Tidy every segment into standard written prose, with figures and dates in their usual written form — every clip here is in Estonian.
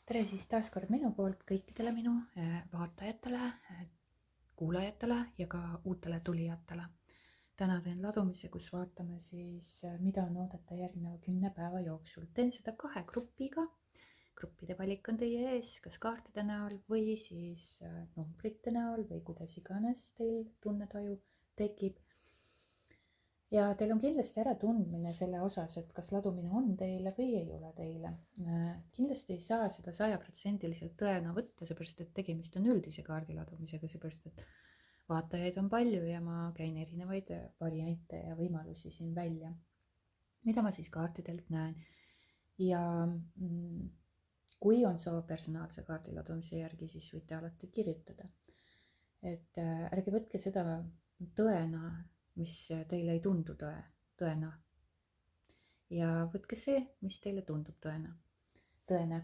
tere siis taas kord minu poolt kõikidele minu vaatajatele, kuulajatele ja ka uutele tulijatele. Täna teen ladumise, kus vaatame siis, mida on oodata järgneva 10 päeva jooksul. Teen seda 2 grupiga. Gruppide valik on teie ees, kas kaartide näol või siis numbrite näol või kuidas iganes teil tunnetaju tekib. Ja teil on kindlasti äratundmine selle osas, et kas ladumine on teile või ei ole teile. Kindlasti ei saa seda 100% tõena võtta, seepärast et tegemist on üldise kaardiladumisega, seepärast et vaatajaid on palju ja ma käin erinevaid variante ja võimalusi siin välja, mida ma siis kaartidelt näen. Ja kui on soov personaalse kaardiladumise järgi, siis võite alati kirjutada. Et ärge võtke seda tõena, mis teile ei tundu tõena. Ja võtke see, mis teile tundub tõene.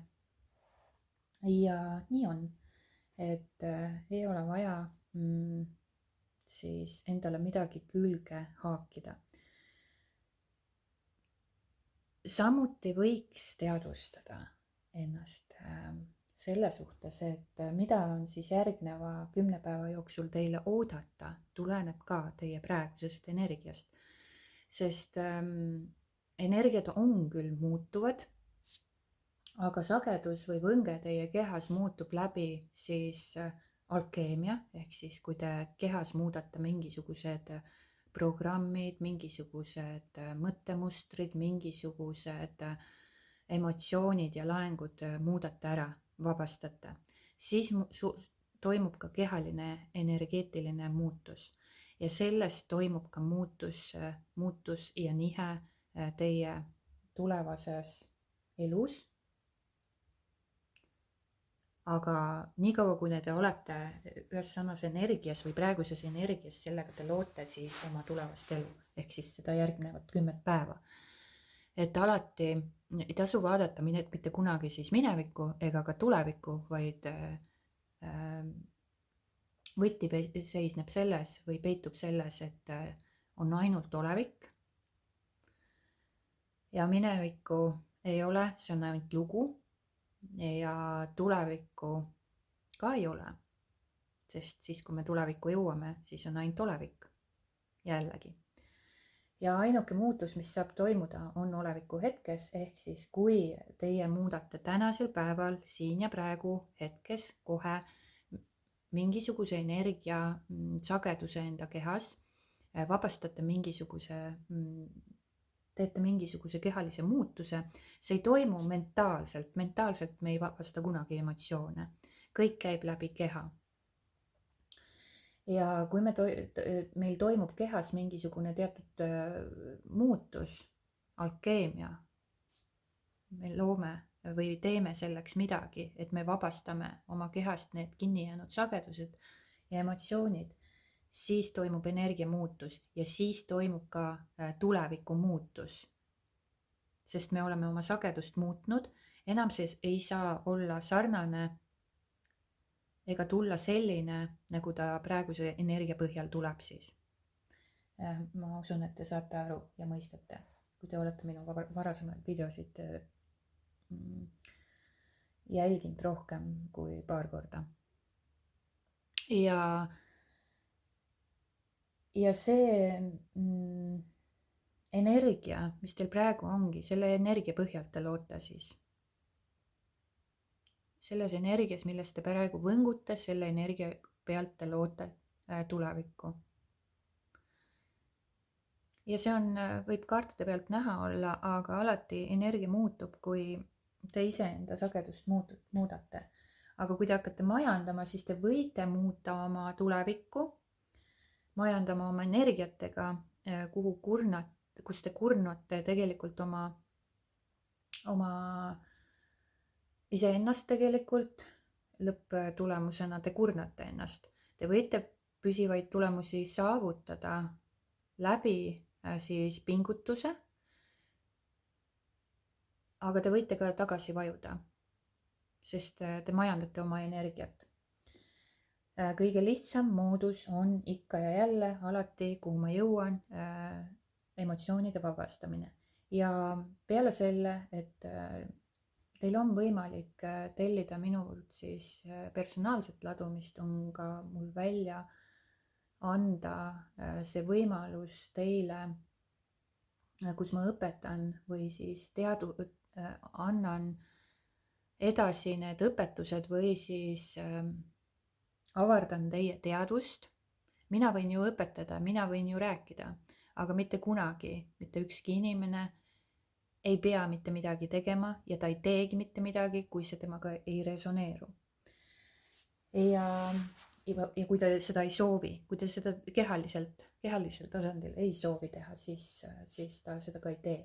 Ja nii on, et ei ole vaja siis endale midagi külge haakida. Samuti võiks teadvustada ennast selle suhtes, et mida on siis järgneva 10 päeva jooksul teile oodata, tuleneb ka teie praegusest energiast. Sest energiad on küll muutuvad, aga sagedus või võnge teie kehas muutub läbi siis alkeemia, ehk siis kui te kehas muudate mingisugused programmid, mingisugused mõttemustrid, mingisugused emotsioonid ja laengud muudate ära, vabastate, siis toimub ka kehaline energeetiline muutus ja sellest toimub ka muutus ja nihe teie tulevases elus. Aga niikaua, kui te olete ühes samas energias või praeguses energias, sellega te loote siis oma tulevast elu, ehk siis seda järgnevat 10 päeva. Et alati ei tasu vaadata mitte kunagi siis minevikku ega ka tulevikku, vaid võti seisneb selles või peitub selles, et on ainult olevik. Ja minevikku ei ole, see on ainult lugu ja tulevikku ka ei ole. Sest siis, kui me tulevikku jõuame, siis on ainult olevik jällegi. Ja ainuke muutus, mis saab toimuda, on oleviku hetkes, ehk siis kui teie muudate tänasel päeval, siin ja praegu, hetkes, kohe mingisuguse energia sageduse enda kehas, vabastate teete mingisuguse kehalise muutuse, see ei toimu mentaalselt me ei vabasta kunagi emotsioone, kõik käib läbi keha. Ja kui meil toimub kehas mingisugune teatud muutus, alkeemia, me loome või teeme selleks midagi, et me vabastame oma kehast need kinni jäänud sagedused ja emotsioonid, siis toimub energia muutus ja siis toimub ka tuleviku muutus. Sest me oleme oma sagedust muutnud, enam see ei saa olla sarnane ega tulla selline, nagu ta praeguse energia põhjal tuleb siis. Ma usun, et te saate aru ja mõistate, kui te olete minu varasemaid videosid jälginud rohkem kui paar korda. Ja see energia, mis teil praegu ongi, selle energia põhjalt te loote siis. Selles energias, millest te praegu võngute, selle energia pealt te loote tulevikku. Ja see võib kaartide pealt näha olla, aga alati energia muutub, kui te iseenda sagedust muudate. Aga kui te hakkate majandama, siis te võite muuta oma tulevikku, majandama oma energiatega, kus te kurnate tegelikult oma iseennast tegelikult, lõpptulemusena te kurnate ennast. Te võite püsivaid tulemusi saavutada läbi siis pingutuse, aga te võite ka tagasi vajuda, sest te majandate oma energiat. Kõige lihtsam moodus on ikka ja jälle alati, kuhu ma jõuan, emotsioonide vabastamine. Ja peale selle, et teil on võimalik tellida minult siis personaalset ladumist, on ka mul välja anda see võimalus teile, kus ma õpetan või siis annan edasi need õpetused või siis avardan teie teadvust. Mina võin ju õpetada, mina võin ju rääkida, aga mitte kunagi mitte ükski inimene ei pea mitte midagi tegema ja ta ei teegi mitte midagi, kui see temaga ei resoneeru. Ja kui ta seda ei soovi, kui ta seda kehalisel tasandil ei soovi teha, siis ta seda ka ei tee.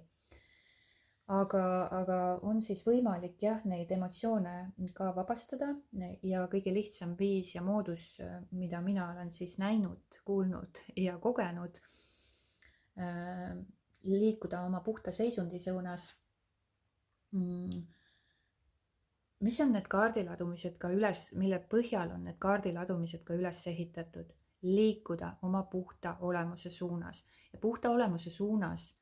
Aga on siis võimalik jah, neid emotsioone ka vabastada ja kõige lihtsam viis ja moodus, mida mina olen siis näinud, kuulnud ja kogenud, liikuda oma puhta seisundi suunas. Mis on need kaardiladumised ka mille põhjal on need kaardiladumised ka üles ehitatud? Liikuda oma puhta olemuse suunas ja puhta olemuse suunas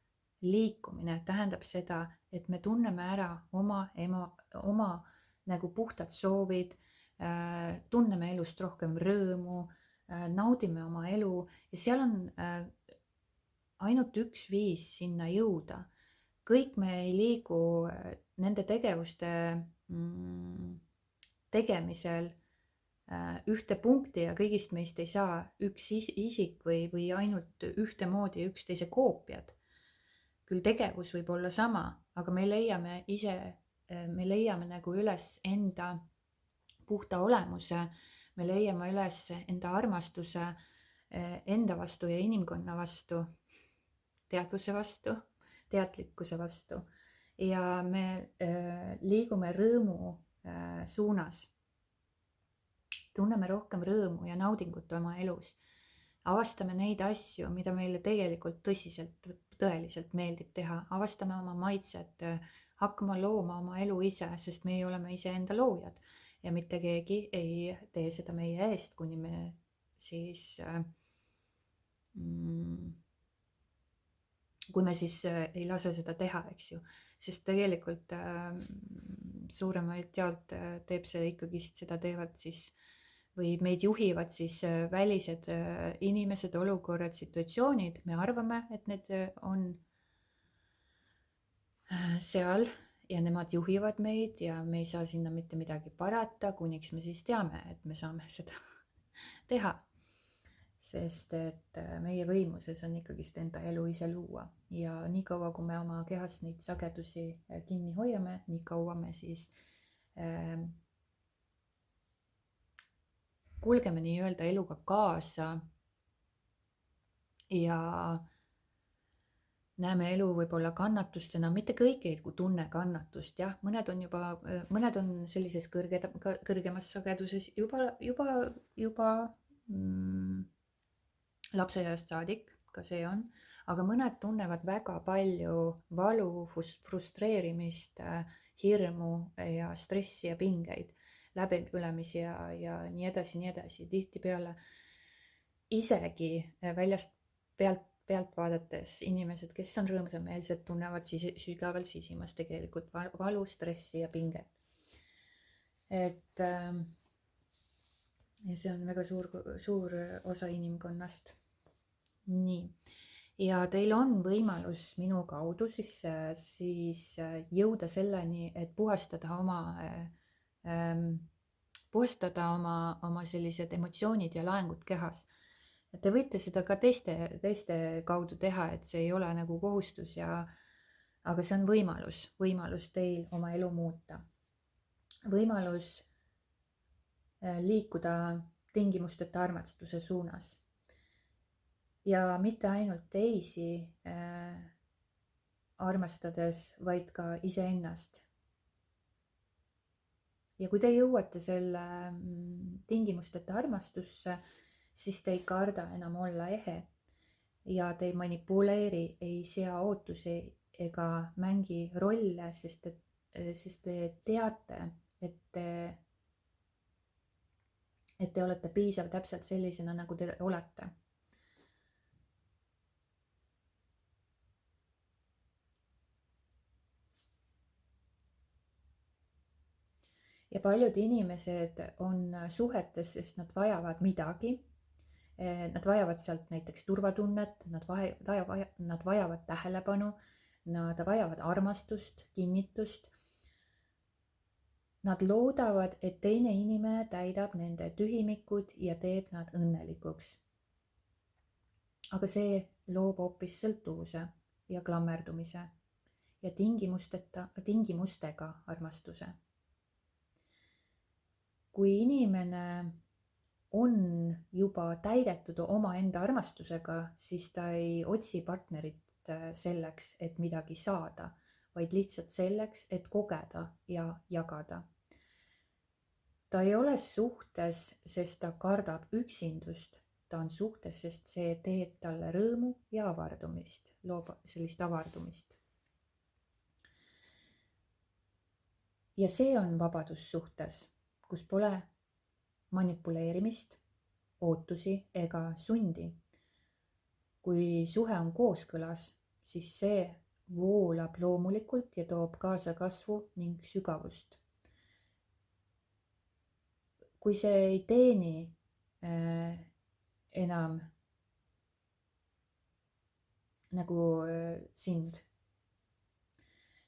liikumine tähendab seda, et me tunneme ära oma nagu puhtad soovid, tunneme elust rohkem rõõmu, naudime oma elu ja seal on ainult üks viis sinna jõuda. Kõik me ei liigu nende tegevuste tegemisel ühte punkti ja kõigist meist ei saa üks isik või ainult ühtemoodi üksteise koopiad. Küll tegevus võib olla sama, aga me leiame nagu üles enda puhta olemuse, me leiame üles enda armastuse enda vastu ja inimkonna vastu, teadvuse vastu, teadlikkuse vastu ja me liigume rõõmu suunas. Tunneme rohkem rõõmu ja naudingut oma elus. Avastame neid asju, mida meile tegelikult tõeliselt meeldib teha. Avastame oma maitset, hakkama looma oma elu ise, sest meie oleme iseenda loojad ja mitte keegi ei tee seda meie eest, kuni me siis kui me siis ei lase seda teha, eks ju, sest tegelikult suuremalt jaolt teeb see ikkagist, seda teevad siis või meid juhivad siis välised inimesed, olukorrad, situatsioonid, me arvame, et need on seal ja nemad juhivad meid ja me ei saa sinna mitte midagi parata, kuniks me siis teame, et me saame seda teha. Sest et meie võimuses on ikkagist enda elu ise luua ja nii kaua, kui me oma kehas neid sagedusi kinni hoiame, nii kaua me siis kulgeme nii-öelda eluga kaasa ja näeme elu võib-olla kannatustena, mitte kõik ei tunne kannatust, jah, mõned on sellises kõrgemas sageduses juba lapseeast saadik, ka see on, aga mõned tunnevad väga palju valu, frustreerimist, hirmu ja stressi ja pingeid, läbipõlemisi ja nii edasi, tihtipeale isegi pealt vaadates inimesed, kes on rõõmsameelsed, tunnevad sügaval sisimas tegelikult valu, stressi ja pinget. Ja see on väga suur osa inimkonnast. Nii, ja teil on võimalus minu kaudu siis jõuda selleni, et puhastada oma sellised emotsioonid ja laengud kehas. Te võite seda ka teiste kaudu teha, et see ei ole nagu kohustus aga see on võimalus teil oma elu muuta. Võimalus liikuda tingimusteta armastuse suunas. Ja mitte ainult teisi armastades, vaid ka iseennast. Ja kui te jõuate selle tingimusteta armastusse, siis te ei karda enam olla ehe ja te ei manipuleeri, ei sea ootusi ega mängi rolle, sest te teate, et te olete piisav täpselt sellisena, nagu te olete. ja paljud inimesed on suhetes, sest nad vajavad midagi. Nad vajavad sealt näiteks turvatunnet, nad vajavad tähelepanu, nad vajavad armastust, kinnitust. Nad loodavad, et teine inimene täidab nende tühimikud ja teeb nad õnnelikuks. Aga see loob hoopis sõltuvuse ja klammerdumise ja tingimustega armastuse. Kui inimene on juba täidetud omaenda armastusega, siis ta ei otsi partnerit selleks, et midagi saada, vaid lihtsalt selleks, et kogeda ja jagada. Ta ei ole suhtes, sest ta kardab üksindust. Ta on suhtes, sest see teeb talle rõõmu ja avardumist, loob sellist avardumist. Ja see on vabadus suhtes, kus pole manipuleerimist, ootusi ega sundi. Kui suhe on kooskõlas, siis see voolab loomulikult ja toob kaasa kasvu ning sügavust. Kui see ei teeni enam nagu sind,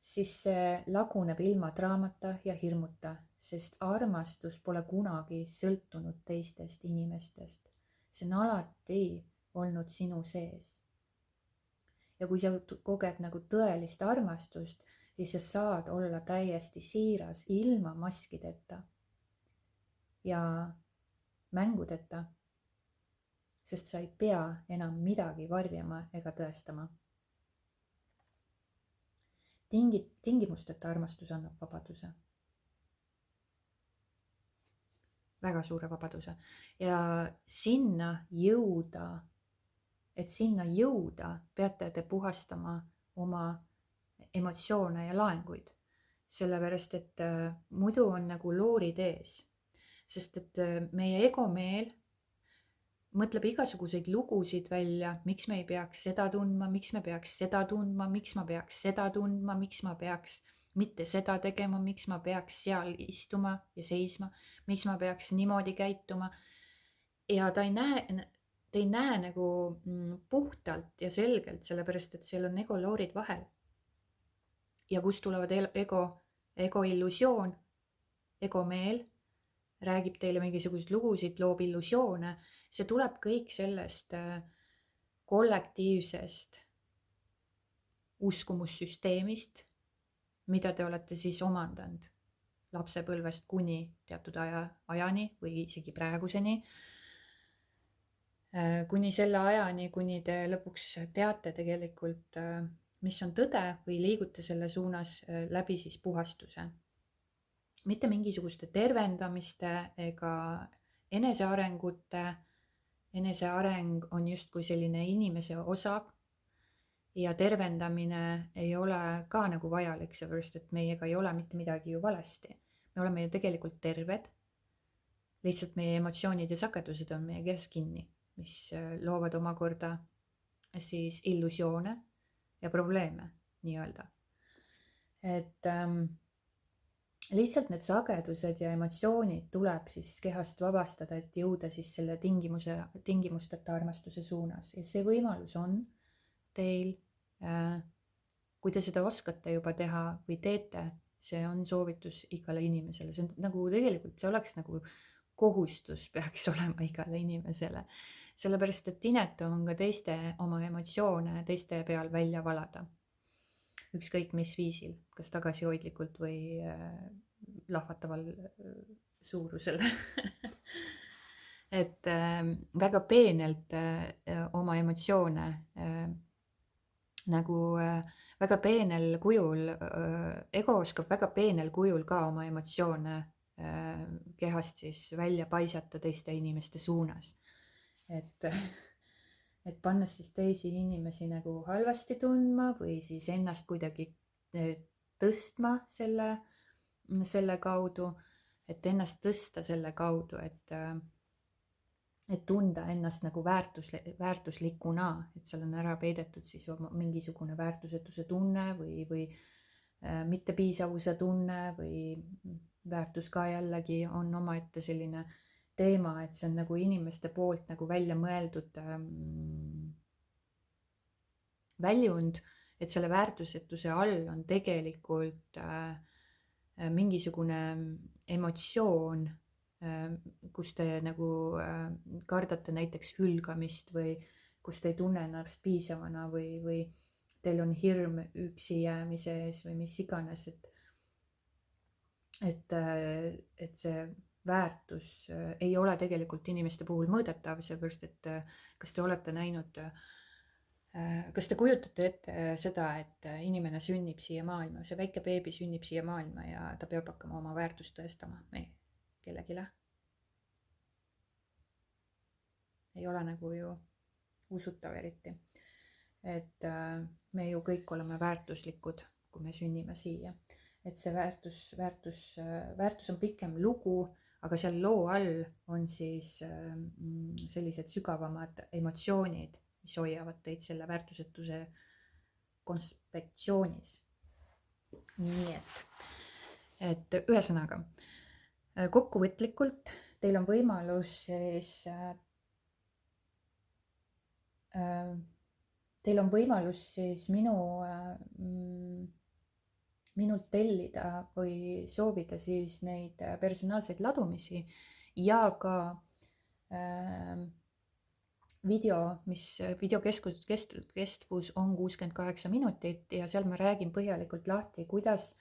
siis see laguneb ilma draamata ja hirmuta, sest armastus pole kunagi sõltunud teistest inimestest. See on alati olnud sinu sees. Ja kui sa koged nagu tõelist armastust, siis sa saad olla täiesti siiras ilma maskideta ja mängudeta, sest sa ei pea enam midagi varjama ega tõestama. Tingimusteta armastus annab vabaduse. Väga suure vabaduse. Ja et sinna jõuda, peate te puhastama oma emotsioone ja laenguid. Sellepärast, et muidu on nagu loorid ees. Sest et meie egomeel mõtleb igasuguseid lugusid välja, miks me ei peaks seda tundma, miks me peaks seda tundma, miks ma peaks seda tundma, miks ma peaks mitte seda tegema, miks ma peaks seal istuma ja seisma, miks ma peaks niimoodi käituma. Ja ta ei näe nagu puhtalt ja selgelt, sellepärast et seal on egoloorid vahel. Ja kust tulevad ego illusioon, egomeel räägib teile mingisuguseid lugusid, loob illusioone. See tuleb kõik sellest kollektiivsest uskumussüsteemist, mida te olete siis omandanud lapsepõlvest kuni teatud ajani või isegi praeguseni. Kuni selle ajani, kuni te lõpuks teate tegelikult, mis on tõde või liigute selle suunas läbi siis puhastuse. Mitte mingisuguste tervendamiste ega enesearengute. Eneseareng on justkui selline inimese osa ja tervendamine ei ole ka nagu vajalik, sellepärast et meiega ei ole mitte midagi ju valesti. Me oleme ju tegelikult terved. Lihtsalt meie emotsioonid ja sagedused on meie kehas kinni, mis loovad omakorda siis illusioone ja probleeme nii-öelda. Et lihtsalt need sagedused ja emotsioonid tuleb siis kehast vabastada, et jõuda siis selle tingimusteta armastuse suunas. Ja see võimalus on teil, kui te seda oskate juba teha või teete, see on soovitus igale inimesele. See on nagu tegelikult, see oleks nagu kohustus peaks olema igale inimesele. Sellepärast, et inetu on ka teiste oma emotsioone teiste peal välja valada. Ükskõik mis viisil, kas tagasihoidlikult või lahvataval suurusel. Et väga peenelt oma emotsioone nagu väga peenel kujul, ego oskab väga peenel kujul ka oma emotsioone kehast siis välja paisata teiste inimeste suunas. Et pannes siis teisi inimesi nagu halvasti tundma või siis ennast kuidagi tõstma selle kaudu, et ennast tõsta selle kaudu, et tunda ennast nagu väärtuslikuna, et seal on ära peidetud siis mingisugune väärtusetuse tunne või mittepiisavuse tunne või väärtus ka jällegi on omaette selline teema, et see on nagu inimeste poolt nagu välja mõeldud väljund, et selle väärtusetuse all on tegelikult mingisugune emotsioon, kus te nagu kardate näiteks hülgamist või kus te ei tunne ennast piisavana või teil on hirm üksi jäämise ees või mis iganes, et see väärtus ei ole tegelikult inimeste puhul mõõdetav, seepärast et kas te olete näinud, kas te kujutate ette seda, et inimene sünnib siia maailma, see väike beebi sünnib siia maailma ja ta peab hakkama oma väärtust tõestama kellegile? Ei ole nagu ju usutav eriti, et me ju kõik oleme väärtuslikud, kui me sünnime siia, et see väärtus on pikem lugu, aga seal loo all on siis sellised sügavamad emotsioonid, mis hoiavad teid selle väärtusetuse konspektsioonis. nii et ühesõnaga kokkuvõtlikult teil on võimalus siis minult tellida või soovida siis neid personaalseid ladumisi ja ka video kestvus on 68 minutit ja seal ma räägin põhjalikult lahti, kuidas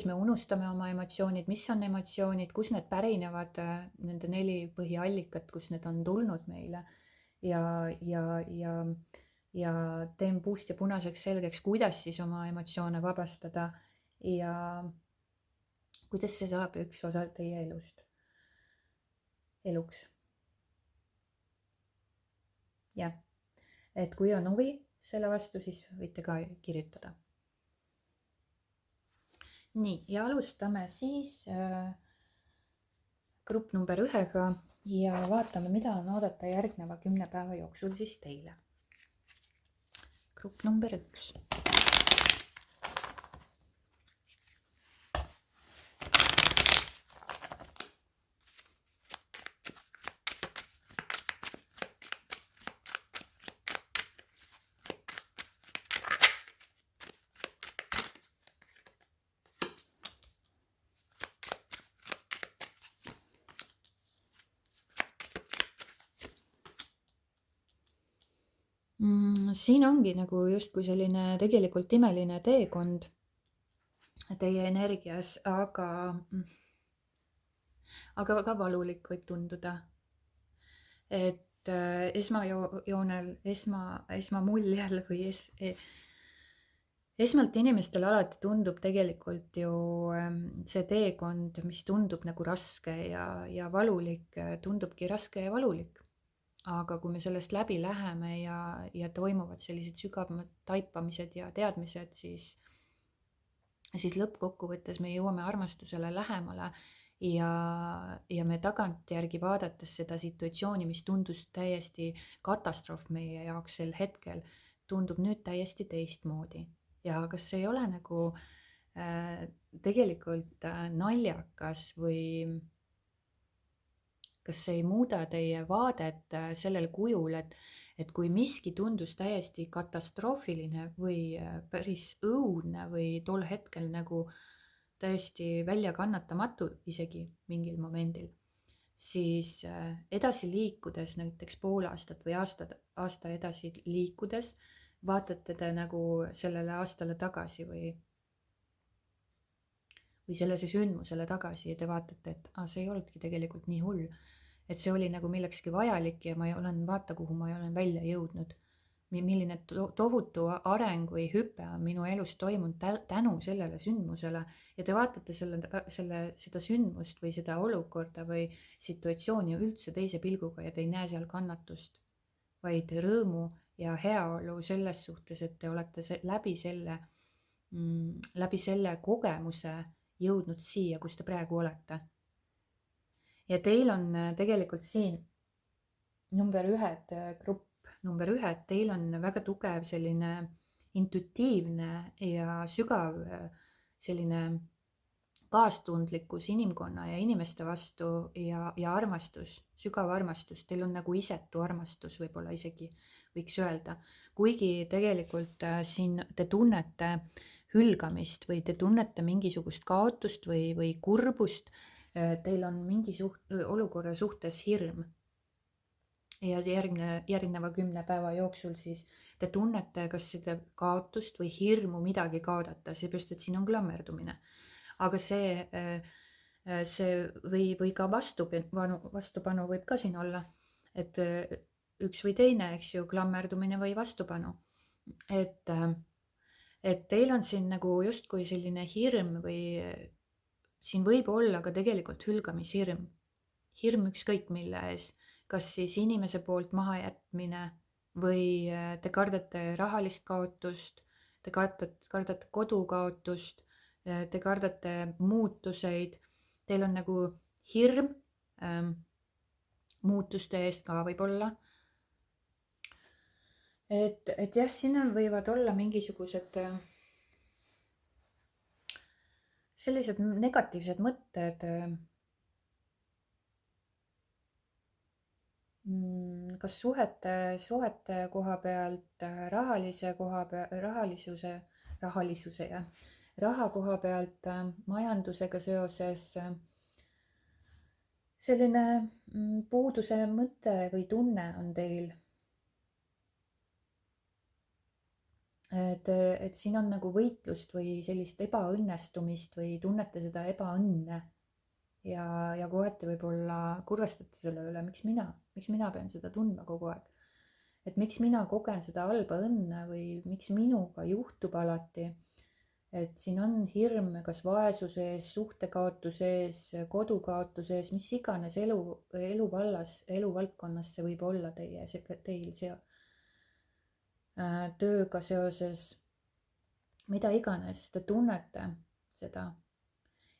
me unustame oma emotsioonid, mis on emotsioonid, kus need pärinevad, nende 4 põhiallikat, kus need on tulnud meile ja teen puust ja punaseks selgeks, kuidas siis oma emotsioone vabastada ja kuidas see saab üks osa teie eluks. jah, et kui on huvi selle vastu, siis võite ka kirjutada. nii, ja alustame siis grupp number 1-ga ja vaatame, mida on oodata järgneva 10 päeva jooksul siis teile. grupp number 1. Siin ongi nagu justkui selline tegelikult imeline teekond teie energias, aga väga valulik võib tunduda. Et esmajoonel, esmamuljel või esmalt inimestele alati tundub tegelikult ju see teekond, mis tundub nagu raske ja valulik, tundubki raske ja valulik. Aga kui me sellest läbi läheme ja toimuvad sellised sügavamad taipamised ja teadmised, siis lõppkokkuvõttes me jõuame armastusele lähemale ja me tagantjärgi vaadates seda situatsiooni, mis tundus täiesti katastroof meie jaoks sel hetkel, tundub nüüd täiesti teistmoodi. Ja kas ei ole nagu tegelikult naljakas või kas see ei muuda teie vaadet sellel kujul, et kui miski tundus täiesti katastroofiline või päris õudne või tol hetkel nagu täiesti väljakannatamatu isegi mingil momendil, siis edasi liikudes, näiteks pool aastat või aasta edasi liikudes, vaatate te nagu sellele aastale tagasi või sellele sündmusele tagasi ja te vaatate, et see ei olnudki tegelikult nii hull. Et see oli nagu millekski vajalik ja vaata, kuhu ma olen välja jõudnud. Milline tohutu areng või hüpe on minu elus toimunud tänu sellele sündmusele ja te vaatate seda sündmust või seda olukorda või situatsiooni üldse teise pilguga ja te ei näe seal kannatust, vaid rõõmu ja heaolu selles suhtes, et te olete läbi selle kogemuse jõudnud siia, kus te praegu olete. Ja teil on tegelikult siin grupp number 1, teil on väga tugev selline intuitiivne ja sügav selline kaastundlikkus inimkonna ja inimeste vastu ja armastus, sügav armastus, teil on nagu isetu armastus võib-olla isegi võiks öelda. Kuigi tegelikult siin te tunnete hülgamist või te tunnete mingisugust kaotust või kurbust, teil on mingi olukorra suhtes hirm. Ja järgneva 10 päeva jooksul siis te tunnete kas seda kaotust või hirmu midagi kaotada, seepärast et siin on klammerdumine. Aga see või ka vastupanu võib ka siin olla, et üks või teine, eks ju, klammerdumine või vastupanu. Et teil on siin nagu justkui selline hirm või siin võib olla ka tegelikult hülgamishirm. Hirm ükskõik mille ees, kas siis inimese poolt mahajätmine või te kardate rahalist kaotust, te kardate kodu kaotust, te kardate muutuseid, teil on nagu hirm muutuste eest ka võib-olla. Et jah, siin võivad olla mingisugused sellised negatiivsed mõtted, kas suhete koha pealt, rahalise koha pealt, rahalisuse ja raha koha pealt, majandusega seoses, selline puuduse mõte või tunne on teil. Et siin on nagu võitlust või sellist ebaõnnestumist või tunnete seda ebaõnne ja kohati võib-olla kurvastate selle üle, miks mina pean seda tundma kogu aeg. Et miks mina kogen seda halba õnne või miks minuga juhtub alati. Et siin on hirm kas vaesuse ees, suhtekaotuse ees, kodukaotuse ees, mis iganes eluvallas, eluvaldkonnas see võib olla teil tööga seoses, mida iganes te tunnete seda.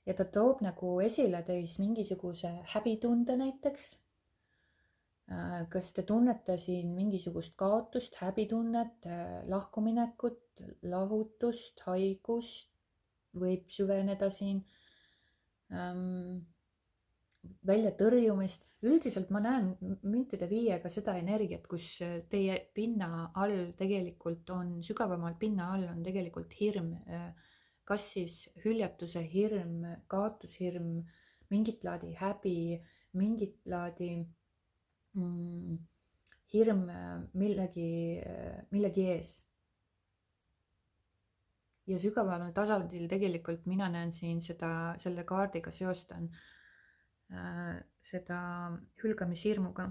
Ja ta toob nagu esile teis mingisuguse häbitunde näiteks. Kas te tunnete siin mingisugust kaotust, häbitunnet, lahkuminekut, lahutust, haigust võib süveneda siin, väljatõrjumist. Üldiselt ma näen müntide viiega seda energiat, kus teie pinna all tegelikult on, sügavamal pinna all on tegelikult hirm, kas siis hüljatuse hirm, kaotushirm, mingit laadi häbi, mingit laadi hirm millegi ees. Ja sügavamal tasandil tegelikult mina näen siin selle kaardiga seostan seda hülgamishirmuga.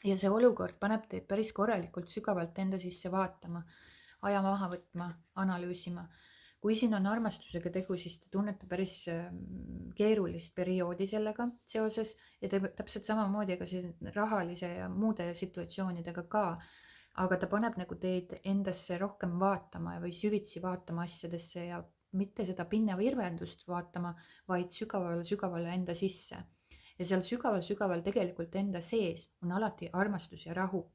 Ja see olukord paneb teid päris korralikult sügavalt enda sisse vaatama, aja maha võtma, analüüsima. Kui siin on armastusega tegu, siis te tunnete päris keerulist perioodi sellega seoses ja täpselt samamoodi ka rahalise ja muude situatsioonidega ka. Aga ta paneb nagu teid endasse rohkem vaatama või süvitsi vaatama asjadesse ja mitte seda pinnavirvendust vaatama, vaid sügavale enda sisse. Ja seal sügaval tegelikult enda sees on alati armastus ja rahu.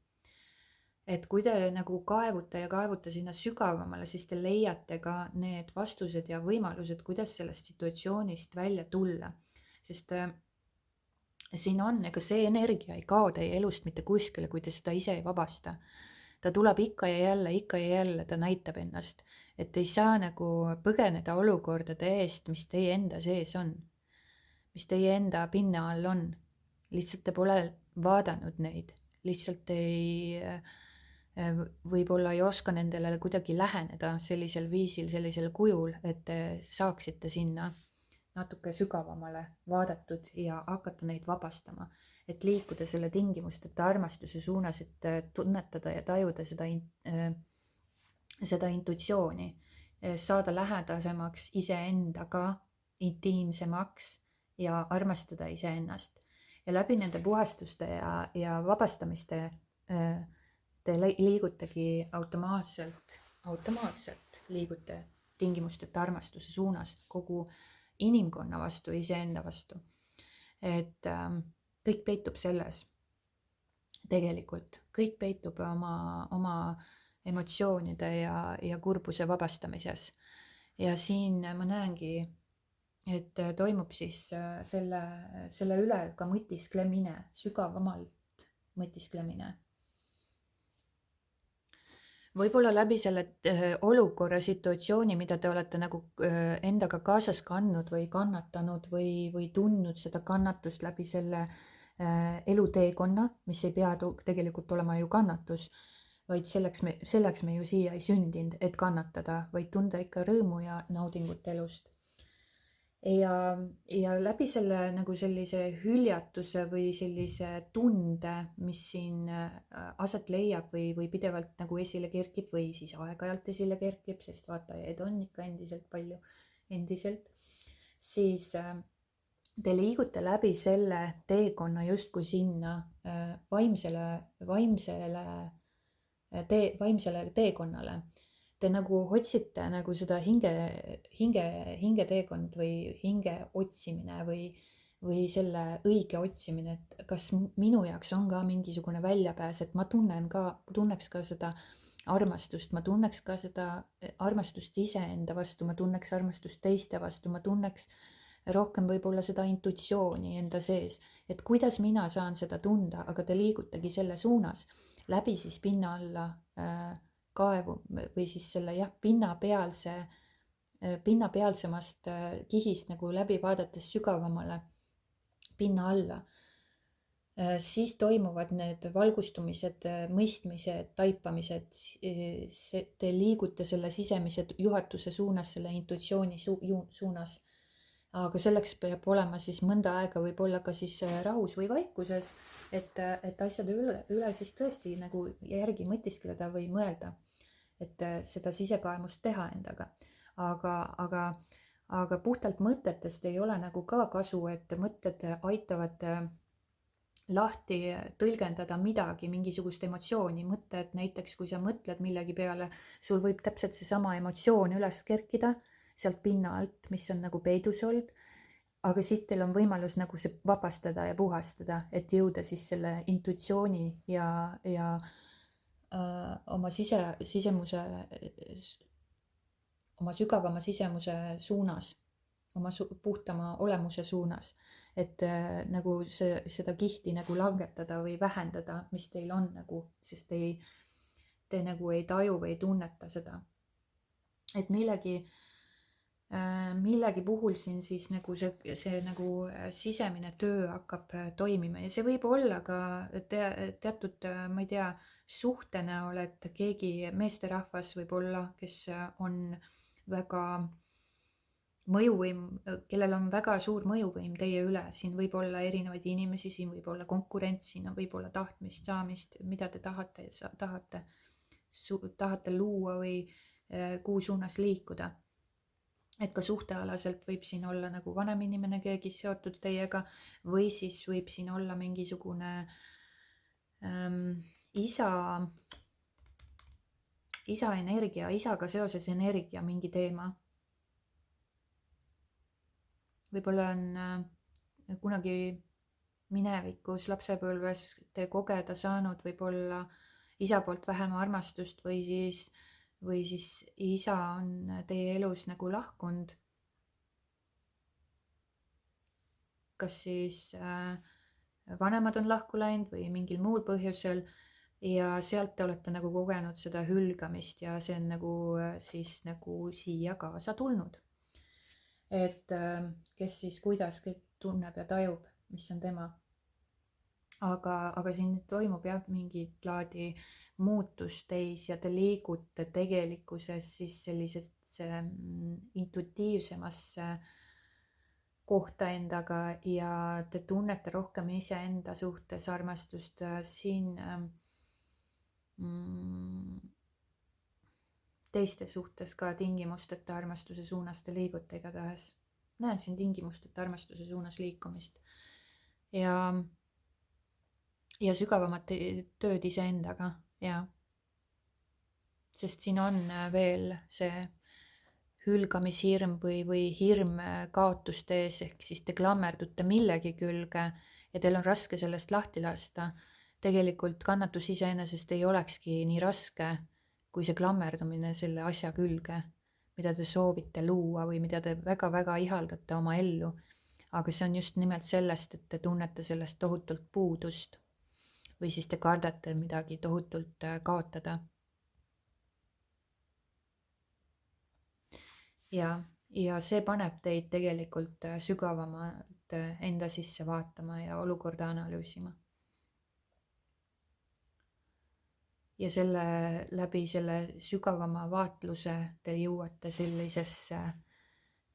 Et kui te nagu kaevute sinna sügavamale, siis te leiate ka need vastused ja võimalused, kuidas sellest situatsioonist välja tulla. Sest siin on, ega see energia ei kao teie elust mitte kuskile, kui te seda ise ei vabasta. Ta tuleb ikka ja jälle, ta näitab ennast, et ei saa nagu põgeneda olukordade eest, mis teie enda sees on, mis teie enda pinna all on. Lihtsalt te pole vaadanud neid, lihtsalt võib-olla ei oska nendele kuidagi läheneda sellisel viisil, sellisel kujul, et te saaksite sinna natuke sügavamale vaadatud ja hakata neid vabastama, et liikuda selle tingimusteta armastuse suunas, et tunnetada ja tajuda seda intuitsiooni, saada lähedasemaks iseendaga, intiimsemaks ja armastada iseennast. Ja läbi nende puhastuste ja vabastamiste te liigutegi automaatselt liigute tingimusteta armastuse suunas kogu inimkonna vastu, iseenda vastu. Et kõik peitub selles tegelikult, kõik peitub oma emotsioonide ja kurbuse vabastamises. Ja siin ma näengi, et toimub siis selle üle ka mõtisklemine, sügavamalt mõtisklemine. Võib-olla läbi selle olukorra, situatsiooni, mida te olete nagu endaga kaasas kandnud või kannatanud või tundnud seda kannatust läbi selle eluteekonna, mis ei pea tegelikult olema ju kannatus, vaid selleks me ju siia ei sündinud, et kannatada, vaid tunda ikka rõõmu ja naudingut elust. Ja läbi selle nagu sellise hüljatuse või sellise tunde, mis siin aset leiab või pidevalt nagu esile kerkib või siis aeg-ajalt esile kerkib, sest vaatajaid on ikka endiselt palju, siis te liigute läbi selle teekonna justkui sinna vaimsele teekonnale. Te nagu otsite nagu seda hingeteekond või hinge otsimine või selle õige otsimine, et kas minu jaoks on ka mingisugune väljapääs, et ma tunneks ka seda armastust, ma tunneks ka seda armastust iseenda vastu, ma tunneks armastust teiste vastu, ma tunneks rohkem võib-olla seda intuitsiooni enda sees, et kuidas mina saan seda tunda, aga te liigutegi selle suunas läbi siis pinna alla kaevu või siis selle pinnapealsemast kihist nagu läbi vaadates sügavamale pinna alla. Siis toimuvad need valgustumised, mõistmised, taipamised, te liigute selle sisemise juhatuse suunas, selle intuitsiooni suunas. Aga selleks peab olema siis mõnda aega võib-olla ka siis rahus või vaikuses, et asjade üle siis tõesti nagu järgi mõtiskleda või mõelda, et seda sisekaemust teha endaga. Aga puhtalt mõtetest ei ole nagu ka kasu, et mõtted aitavad lahti tõlgendada midagi, mingisugust emotsiooni, mõtted näiteks, kui sa mõtled millegi peale, sul võib täpselt seesama emotsioon üles kerkida sealt pinna alt, mis on nagu peidus olnud, aga siis teil on võimalus nagu see vabastada ja puhastada, et jõuda siis selle intuitsiooni ja oma oma sügavama sisemuse suunas, oma puhtama olemuse suunas, et nagu seda kihti nagu langetada või vähendada, mis teil on nagu, sest te nagu ei taju või ei tunneta seda. Et millegi puhul siin siis nagu see nagu sisemine töö hakkab toimima ja see võib olla ka teatud, ma ei tea, suhte näol, et keegi meesterahvas võib olla, kes on väga mõjuvõim, kellel on väga suur mõjuvõim teie üle, siin võib olla erinevaid inimesi, siin võib olla konkurents, siin võib olla tahtmist, saamist, mida te tahate luua või kuhu suunas liikuda. Et ka suhtealaselt võib siin olla nagu vanem inimene, keegi seotud teiega, või siis võib siin olla mingisugune isa energia, isaga seoses energia mingi teema. Võib-olla on kunagi minevikus lapsepõlves te kogeda saanud võib-olla isa poolt vähem armastust või siis isa on teie elus nagu lahkunud. Kas siis vanemad on lahku läinud või mingil muul põhjusel ja sealt te olete nagu kogenud seda hülgamist ja see on nagu siis nagu siia kaasa tulnud. Et kes siis kuidas kõik tunneb ja tajub, mis on tema. Aga siin toimub jah mingit laadi muutust teis ja te liigute tegelikkuses siis sellisesse intuitiivsemasse kohta endaga ja te tunnete rohkem iseenda suhtes armastust. Siin teiste suhtes ka tingimusteta armastuse suunas te liigute igatahes. Näen siin tingimusteta armastuse suunas liikumist ja sügavamat tööd iseendaga, ja. Sest siin on veel see hülgamishirm või hirm kaotuste ees, ehk siis te klammerdute millegi külge ja teil on raske sellest lahti lasta. Tegelikult kannatus iseenesest ei olekski nii raske, kui see klammerdumine selle asja külge, mida te soovite luua või mida te väga-väga ihaldate oma ellu. Aga see on just nimelt sellest, et te tunnete sellest tohutult puudust või siis te kardate midagi tohutult kaotada. Ja see paneb teid tegelikult sügavamalt enda sisse vaatama ja olukorda analüüsima. Ja läbi selle sügavama vaatluse te jõuate sellisesse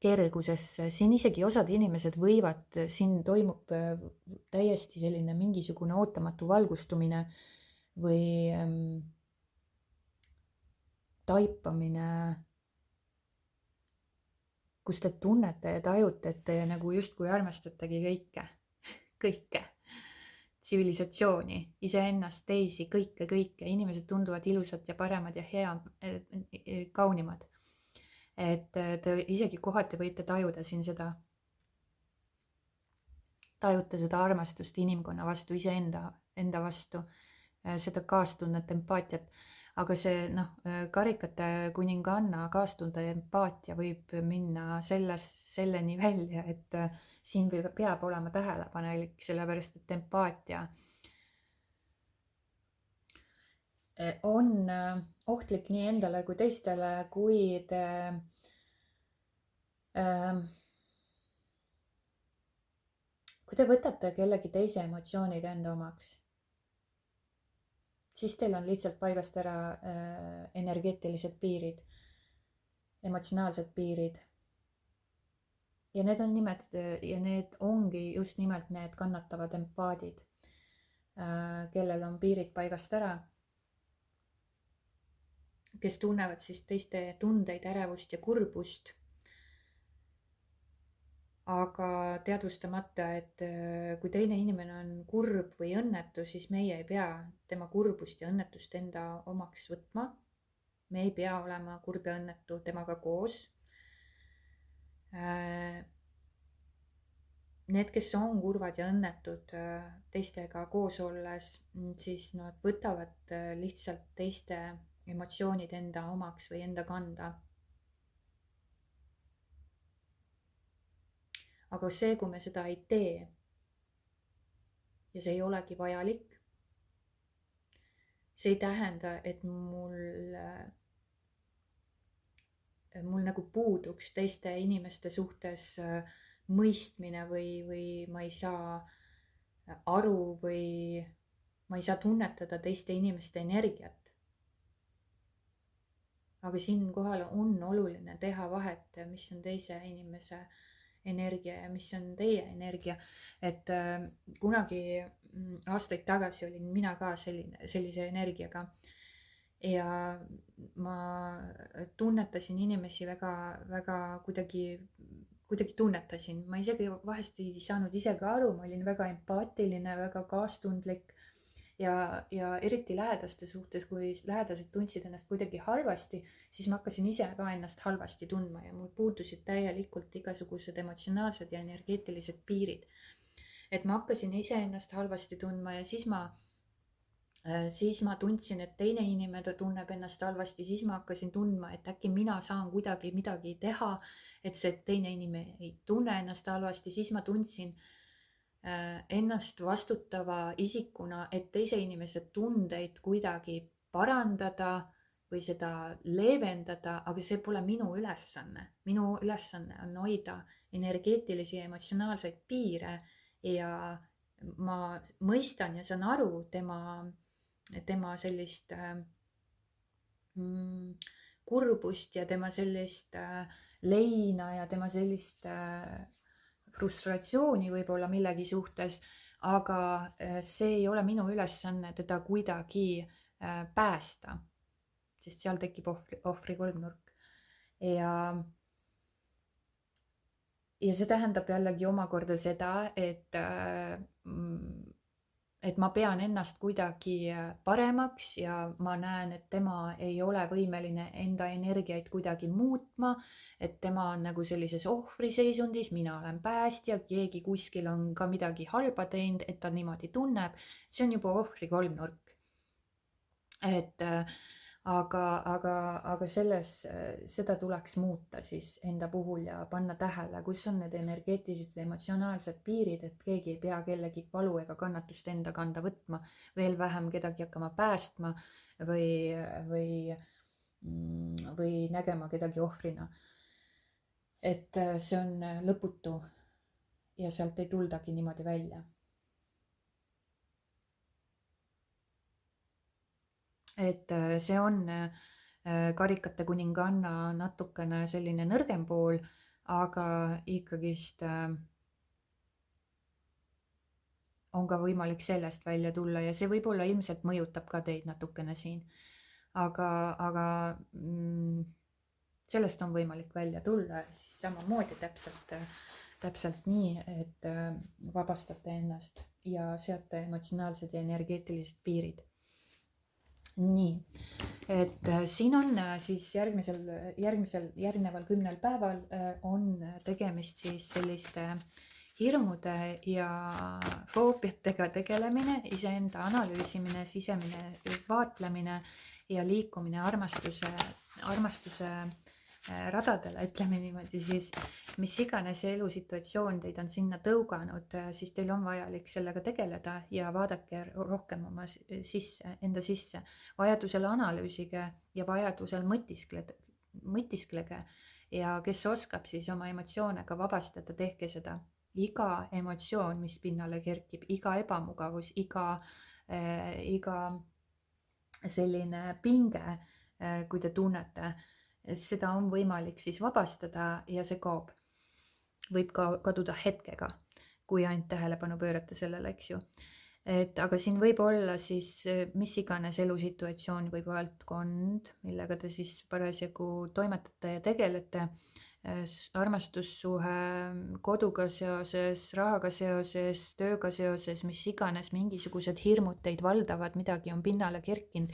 kergusesse. Siin isegi osad inimesed võivad, siin toimub täiesti selline mingisugune ootamatu valgustumine või taipamine, kus te tunnete ja tajute, et te nagu justkui armastategi kõike. Tsivilisatsiooni, iseennast, teisi, kõike. Inimesed tunduvad ilusad ja paremad ja kaunimad. Et te isegi kohati võite tajuda siin tajute seda armastust inimkonna vastu, enda vastu, seda kaastunnet, empaatiat. Aga see karikate kuninganna kaastunde ja empaatia võib minna selleni välja, et siin peab olema tähelepanelik, sellepärast et empaatia on ohtlik nii endale kui teistele, kui te võtate kellegi teise emotsioonid enda omaks, siis teil on lihtsalt paigast ära energeetilised piirid, emotsionaalsed piirid. Ja need ongi just nimelt need kannatavad empaadid, kellel on piirid paigast ära, kes tunnevad siis teiste tundeid, ärevust ja kurbust. Aga teadvustamata, et kui teine inimene on kurb või õnnetu, siis meie ei pea tema kurbust ja õnnetust enda omaks võtma. Me ei pea olema kurb ja õnnetu temaga koos. Need, kes on kurvad ja õnnetud teistega koos olles, siis nad võtavad lihtsalt teiste emotsioonid enda omaks või enda kanda. Aga see, kui me seda ei tee ja see ei olegi vajalik, see ei tähenda, et mul nagu puuduks teiste inimeste suhtes mõistmine või ma ei saa aru või ma ei saa tunnetada teiste inimeste energiat. Aga siinkohal on oluline teha vahet, mis on teise inimese energia ja mis on teie energia. Et kunagi aastaid tagasi olin mina ka sellise energiaga ja ma tunnetasin inimesi väga kuidagi tunnetasin. Ma isegi vahest ei saanud ise ka aru, ma olin väga empaatiline, väga kaastundlik ja eriti lähedaste suhtes, kui lähedased tundsid ennast kuidagi halvasti, siis ma hakkasin ise ka ennast halvasti tundma ja mul puudusid täielikult igasugused emotsionaalsed ja energeetilised piirid. Et ma hakkasin ise ennast halvasti tundma ja siis ma tundsin, et teine inimene tunneb ennast halvasti, siis ma hakkasin tundma, et äkki mina saan kuidagi midagi teha, et see teine inimene ei tunne ennast halvasti, siis ma tundsin ennast vastutava isikuna, et teise inimese tundeid kuidagi parandada või seda leevendada, aga see pole minu ülesanne. Minu ülesanne on hoida energeetilisi ja emotsionaalseid piire ja ma mõistan ja saan aru tema sellist kurbust ja tema sellist leina ja tema sellist frustratsiooni võib-olla millegi suhtes, aga see ei ole minu ülesanne teda kuidagi päästa, sest seal tekib ohvri kolmnurk. Ja see tähendab jällegi omakorda seda, et ma pean ennast kuidagi paremaks ja ma näen, et tema ei ole võimeline enda energiaid kuidagi muutma, et tema on nagu sellises ohvriseisundis, mina olen päästja, keegi kuskil on ka midagi halba teinud, et ta niimoodi tunneb. See on juba ohvri kolmnurk. aga seda tuleks muuta siis enda puhul ja panna tähele, kus on need energeetilised ja emotsionaalsed piirid, et keegi ei pea kellegi valu ega kannatust enda kanda võtma, veel vähem kedagi hakkama päästma või, või, või nägema kedagi ohvrina. et see on lõputu ja sealt ei tuldagi niimoodi välja. et see on karikate kuninganna natukene selline nõrgem pool, aga ikkagist on ka võimalik sellest välja tulla ja see võib-olla ilmselt mõjutab ka teid natukene siin. aga sellest on võimalik välja tulla siis samamoodi täpselt nii, et vabastate ennast ja seate emotsionaalsed ja energeetilised piirid. nii, et siin on siis järgneval 10 päeval on tegemist siis selliste hirmude ja foobiatega tegelemine, iseenda analüüsimine, sisemine vaatlemine ja liikumine armastuse radadele, ütleme niimoodi siis, mis iganes elusituatsioon teid on sinna tõuganud, siis teil on vajalik sellega tegeleda ja vaadake rohkem oma enda sisse. Vajadusel analüüsige ja vajadusel mõtisklege ja kes oskab siis oma emotsioone ka vabastada, tehke seda. Iga emotsioon, mis pinnale kerkib, iga ebamugavus, iga selline pinge, kui te tunnete, seda on võimalik siis vabastada ja see kaob. Võib ka kaduda hetkega, kui ainult tähelepanu pöörata sellele, eks ju. aga siin võib olla siis mis iganes elusituatsioon või valdkond, millega te siis parasjagu toimetate ja tegelete, armastussuhe, koduga seoses, rahaga seoses, tööga seoses, mis iganes, mingisugused hirmud teid valdavad, midagi on pinnale kerkinud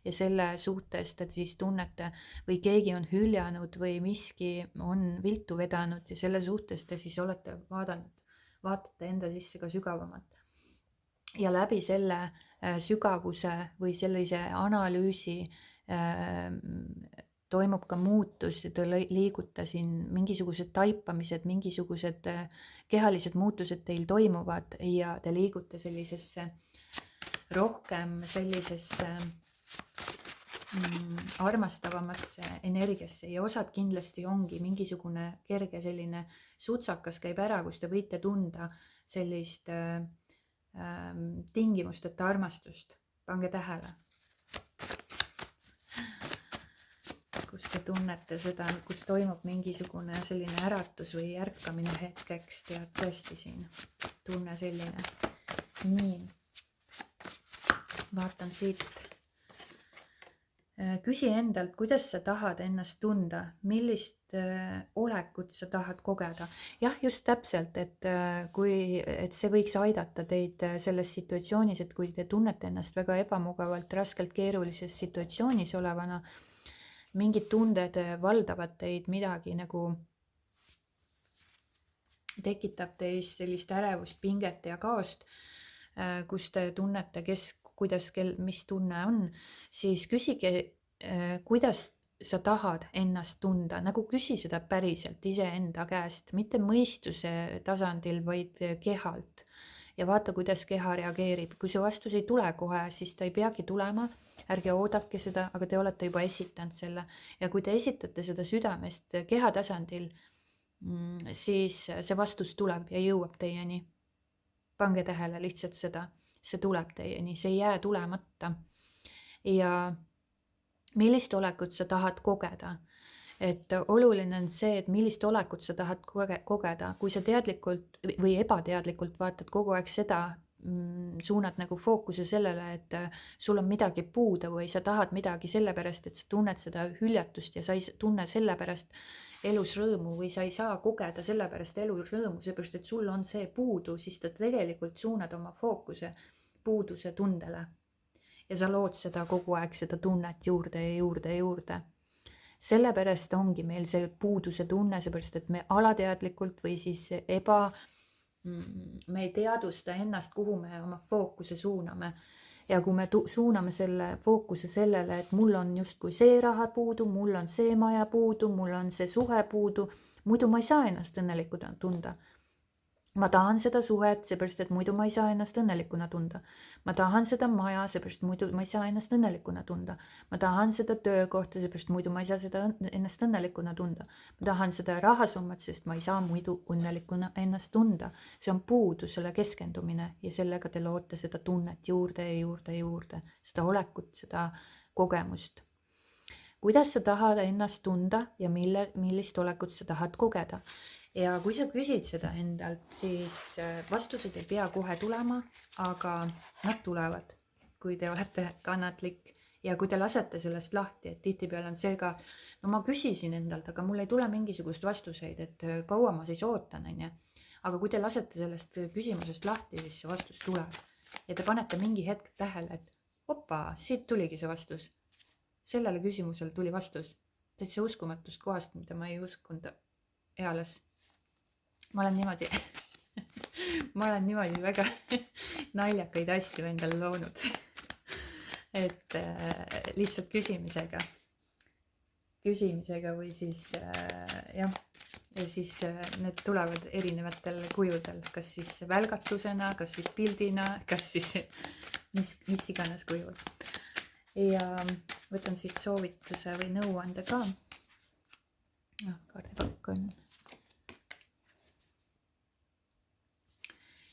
ja selle suhtes te siis tunnete või keegi on hüljanud või miski on viltu vedanud ja selle suhtes te siis olete vaatate enda sisse ka sügavamalt. Ja läbi selle sügavuse või sellise analüüsi toimub ka muutus ja te liigute siin mingisugused taipamised, mingisugused kehalised muutused teil toimuvad ja te liigute sellisesse rohkem sellisesse armastavamasse energiasse ja osad kindlasti ongi mingisugune kerge selline sutsakas käib ära, kus te võite tunda sellist tingimusteta armastust. Pange tähele. Kus te tunnete seda, kus toimub mingisugune selline äratus või ärkamine hetkeks, tead tõesti siin tunne selline. Nii, vaatan siit. Küsi endalt, kuidas sa tahad ennast tunda, millist olekut sa tahad kogeda. Jah, just täpselt, et see võiks aidata teid selles situatsioonis, et kui te tunnete ennast väga ebamugavalt, raskelt keerulises situatsioonis olevana, mingid tunded valdavad teid, midagi nagu tekitab teis sellist ärevust, pinget ja kaost, kus te tunnete, kuidas, mis tunne on, siis küsige, kuidas sa tahad ennast tunda, nagu küsi seda päriselt iseenda käest, mitte mõistuse tasandil, vaid kehalt. Ja vaata, kuidas keha reageerib. Kui see vastus ei tule kohe, siis ta ei peagi tulema, ärge oodake seda, aga te olete juba esitanud selle. Ja kui te esitate seda südamest keha tasandil, siis see vastus tuleb ja jõuab teieni. Pange tähele lihtsalt seda. See tuleb teieni, see ei jää tulemata. Ja millist olekut sa tahad kogeda? Et oluline on see, et millist olekut sa tahad kogeda. Kui sa teadlikult või ebateadlikult vaatad kogu aeg seda, suunad nagu fookuse sellele, et sul on midagi puudu või sa tahad midagi sellepärast, et sa tunned seda hüljatust ja sa ei tunne sellepärast elus rõõmu või sa ei saa kogeda sellepärast elus rõõmu, seepärast et sul on see puudu, siis ta tegelikult suunad oma fookuse puuduse tundele. Ja sa lood seda kogu aeg, seda tunnet juurde ja juurde ja juurde. Sellepärast ongi meil see puuduse tunne, seepärast et me alateadlikult või siis me ei teadvusta ennast, kuhu me oma fookuse suuname. ja kui me suuname selle fookuse sellele, et mul on justkui see raha puudu, mul on see maja puudu, mul on see suhe puudu, muidu ma ei saa ennast õnnelikuna tunda. Ma tahan seda suhet, seepärast et muidu ma ei saa ennast õnnelikuna tunda. Ma tahan seda maja, seepärast muidu ma ei saa ennast õnnelikuna tunda. Ma tahan seda töökohta, seepärast muidu ma ei saa seda ennast õnnelikuna tunda. Ma tahan seda rahasummat, sest ma ei saa muidu õnnelikuna ennast tunda. See on puudusele keskendumine ja sellega te loote seda tunnet juurde ja juurde ja juurde, seda olekut, seda kogemust. Kuidas sa tahad ennast tunda ja millist olekut sa tahad kogeda? Ja kui sa küsid seda endalt, siis vastused ei pea kohe tulema, aga nad tulevad, kui te olete kannatlik ja kui te lasete sellest lahti, et tihtipeale on see ka, no ma küsisin endalt, aga mul ei tule mingisugust vastuseid, et kaua ma siis ootan, on ju. Aga kui te lasete sellest küsimusest lahti, siis see vastus tuleb ja te panete mingi hetk tähele, et opa, siit tuligi see vastus. Sellele küsimusele tuli vastus täitsa uskumatust kohast, mida ma ei uskunud eales. Ma olen niimoodi väga naljakaid asju endale loonud, et lihtsalt küsimisega või siis jah, ja siis need tulevad erinevatel kujudel, kas siis välgatusena, kas siis pildina, kas siis mis iganes kujul. Ja võtan siit soovituse või nõuande ka. Kaardipakk on.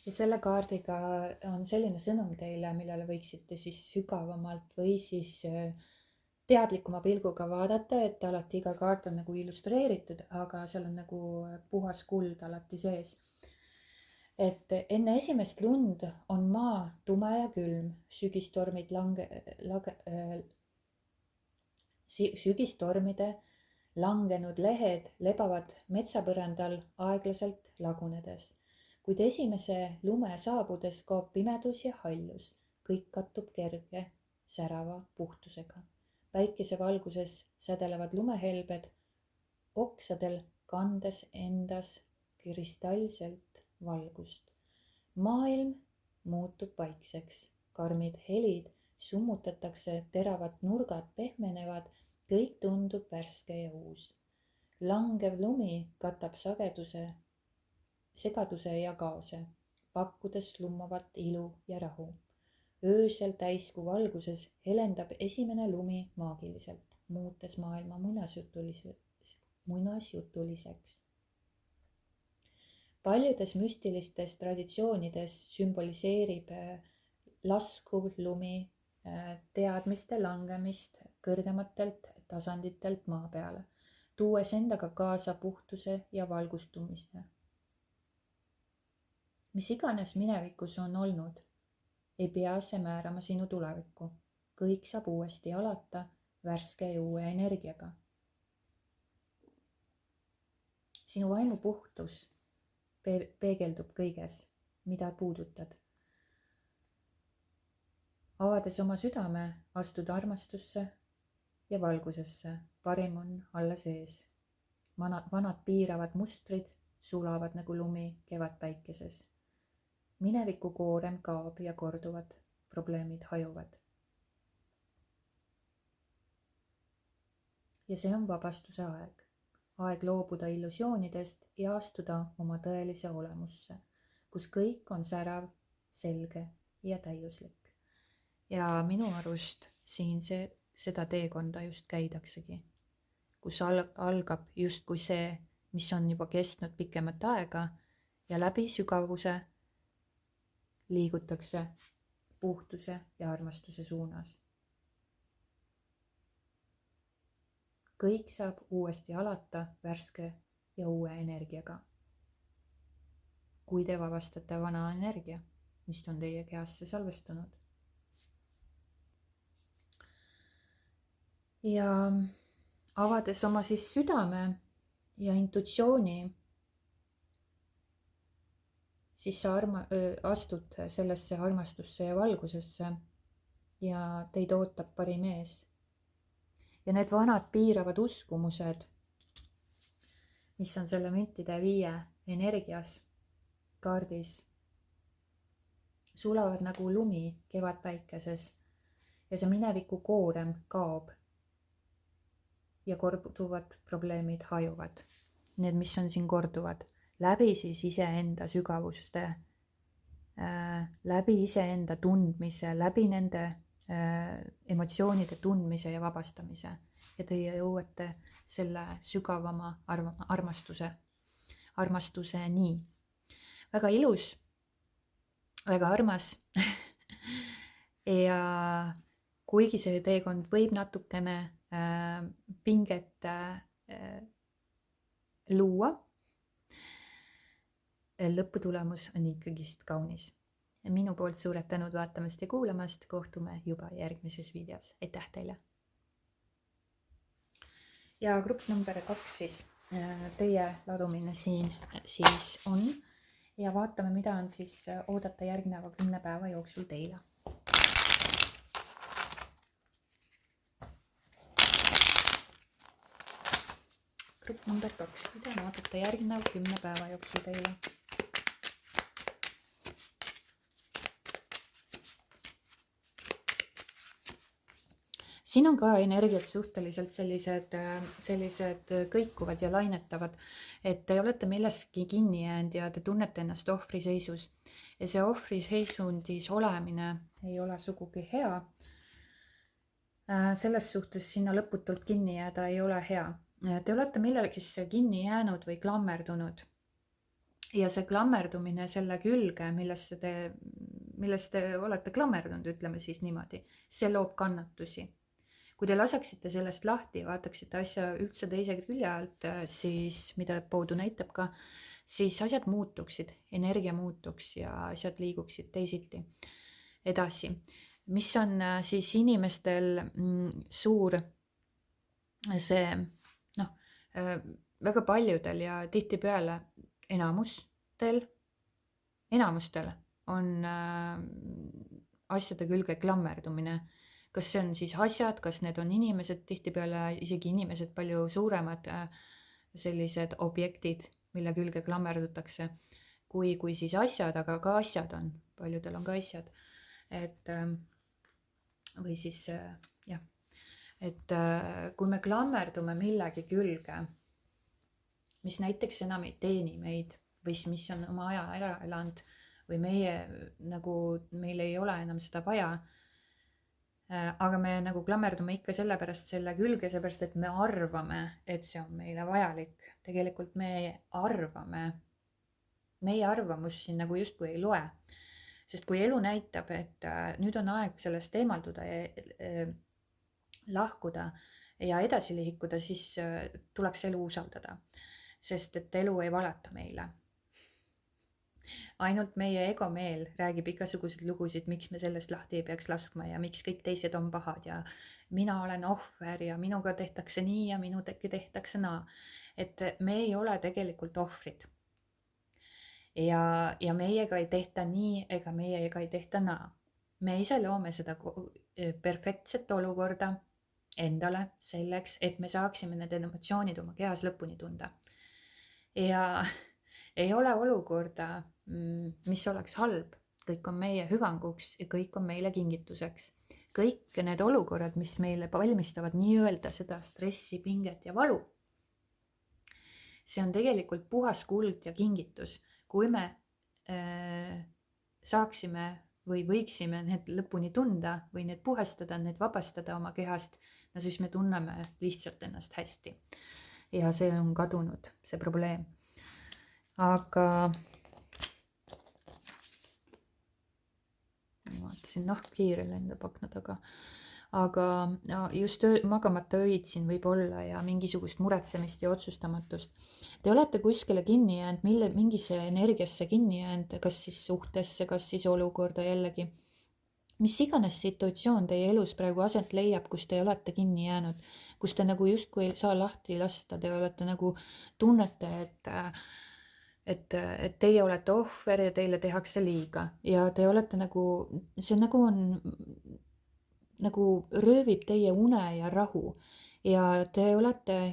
Ja selle kaardiga on selline sõnum teile, millele võiksite siis sügavamalt või siis teadlikuma pilguga vaadata, et alati iga kaart on nagu illustreeritud, aga seal on nagu puhas kuld alati sees. Et enne esimest lund on maa tume ja külm, sügistormide langenud lehed lebavad metsapõrandal aeglaselt lagunedes. Kuid esimese lume saabudes kaob pimedus ja hallus, kõik kattub kerge, särava puhtusega. Päikese valguses sädelevad lumehelbed oksadel kandes endas kristallselt valgust. Maailm muutub vaikseks, karmid helid summutatakse, teravad nurgad pehmenevad, kõik tundub värske ja uus. Langev lumi katab segaduse ja kaose, pakkudes slummavat ilu ja rahu. Öösel täiskuu valguses helendab esimene lumi maagiliselt, muutes maailma muinasjutuliseks. Paljudes müstilistes traditsioonides sümboliseerib laskuv lumi teadmiste langemist kõrgematelt tasanditelt maa peale, tuues endaga kaasa puhtuse ja valgustumise. Mis iganes minevikus on olnud, ei pea see määrama sinu tulevikku. Kõik saab uuesti alata värske ja uue energiaga. Sinu vaimu puhtus peegeldub kõiges, mida puudutad. Avades oma südame, astud armastusse ja valgusesse, parim on alles ees. Vanad piiravad mustrid sulavad nagu lumi kevadpäikeses. Mineviku koorem kaob ja korduvad, probleemid hajuvad. Ja see on vabastuse aeg. Aeg loobuda illusioonidest ja astuda oma tõelise olemusse, kus kõik on särav, selge ja täiuslik. Ja minu arust siin seda teekonda just käidaksegi, kus algab justkui see, mis on juba kestnud pikemat aega ja läbi sügavuse liigutakse puhtuse ja armastuse suunas. Kõik saab uuesti alata värske ja uue energiaga. Kui te vabastate vana energia, mis on teie kehasse salvestunud. Ja avades oma siis südame ja intuitsiooni, siis sa astud sellesse armastusse ja valgusesse ja teid ootab parim ees. Ja need vanad piiravad uskumused, mis on selle müntide 5 energias kaardis, sulavad nagu lumi kevadpäikeses ja see mineviku koorem kaob ja korduvad probleemid hajuvad. Need, mis on siin korduvad, läbi siis iseenda sügavuste, läbi iseenda tundmise, läbi nende emotsioonide tundmise ja vabastamise. Ja teie jõuate selle sügavama armastuseni. Väga ilus, väga armas ja kuigi see teekond võib natukene pinget luua, lõputulemus on ikkagist kaunis. Minu poolt suured tänud vaatamast ja kuulamast, kohtume juba järgmises videos. Aitäh teile! Ja grupp number 2 siis, teie ladumine siin siis on ja vaatame, mida on siis oodata järgneva 10 päeva jooksul teile. Grupp number 2, mida on oodata järgneva 10 päeva jooksul teile? Siin on ka energiat suhteliselt sellised kõikuvad ja lainetavad, et te olete milleski kinni jäänud ja te tunnete ennast ohvriseisus. Ja see ohvriseisundis olemine ei ole sugugi hea. Selles suhtes sinna lõputult kinni jääda ei ole hea. Te olete millegisse kinni jäänud või klammerdunud. Ja see klammerdumine selle külge, millest te olete klammerdunud, ütleme siis niimoodi, see loob kannatusi. Kui te laseksite sellest lahti, vaataksite asja üldse teise külje alt, siis mida Poudu näitab ka, siis asjad muutuksid, energia muutuks ja asjad liiguksid teisiti edasi. Mis on siis inimestel suur see, väga paljudel ja tihtipeale enamustel on asjade külge klammerdumine. Kas see on siis asjad, kas need on inimesed, tihtipeale isegi inimesed palju suuremad sellised objektid, mille külge klammerdutakse, kui siis asjad, aga ka asjad on, paljudel on ka asjad. Või siis jah, et kui me klammerdume millegi külge, mis näiteks enam ei teeni meid või mis on oma aja ära elanud või meil ei ole enam seda vaja, aga me nagu klammerdume ikka sellepärast selle külge, seepärast, et me arvame, et see on meile vajalik. Tegelikult meie arvamus siin nagu justkui ei loe. Sest kui elu näitab, et nüüd on aeg sellest eemalduda ja lahkuda ja edasi liikuda, siis tuleks elu usaldada. Sest et elu ei valeta meile. Ainult meie egomeel räägib igasuguseid lugusid, miks me sellest lahti ei peaks laskma ja miks kõik teised on pahad ja mina olen ohver ja minuga tehtakse nii ja minu tehtakse naa. Et me ei ole tegelikult ohvrid. Ja meiega ei tehta nii ega meiega ei tehta naa. Me ise loome seda perfektset olukorda endale selleks, et me saaksime need emotsioonid oma kehas lõpuni tunda. Ja ei ole olukorda, mis oleks halb. Kõik on meie hüvanguks ja kõik on meile kingituseks. Kõik need olukorrad, mis meile valmistavad nii-öelda seda stressi, pinget ja valu. See on tegelikult puhas kuld ja kingitus. Kui me saaksime või võiksime need lõpuni tunda või need puhastada, need vabastada oma kehast, no siis me tunneme lihtsalt ennast hästi. Ja see on kadunud, see probleem. Aga vaatasin, nahkhiir lendab akna taga. Aga just magamata öid siin võib olla ja mingisugust muretsemist ja otsustamatust. Te olete kuskile kinni jäänud, mingisse energiasse kinni jäänud, kas siis suhtesse, kas siis olukorda jällegi. Mis iganes situatsioon teie elus praegu aset leiab, kus te olete kinni jäänud, kus te nagu justkui ei saa lahti lasta, te olete nagu tunnete, et teie olete ohver ja teile tehakse liiga ja te olete nagu, see nagu on, nagu röövib teie une ja rahu ja te olete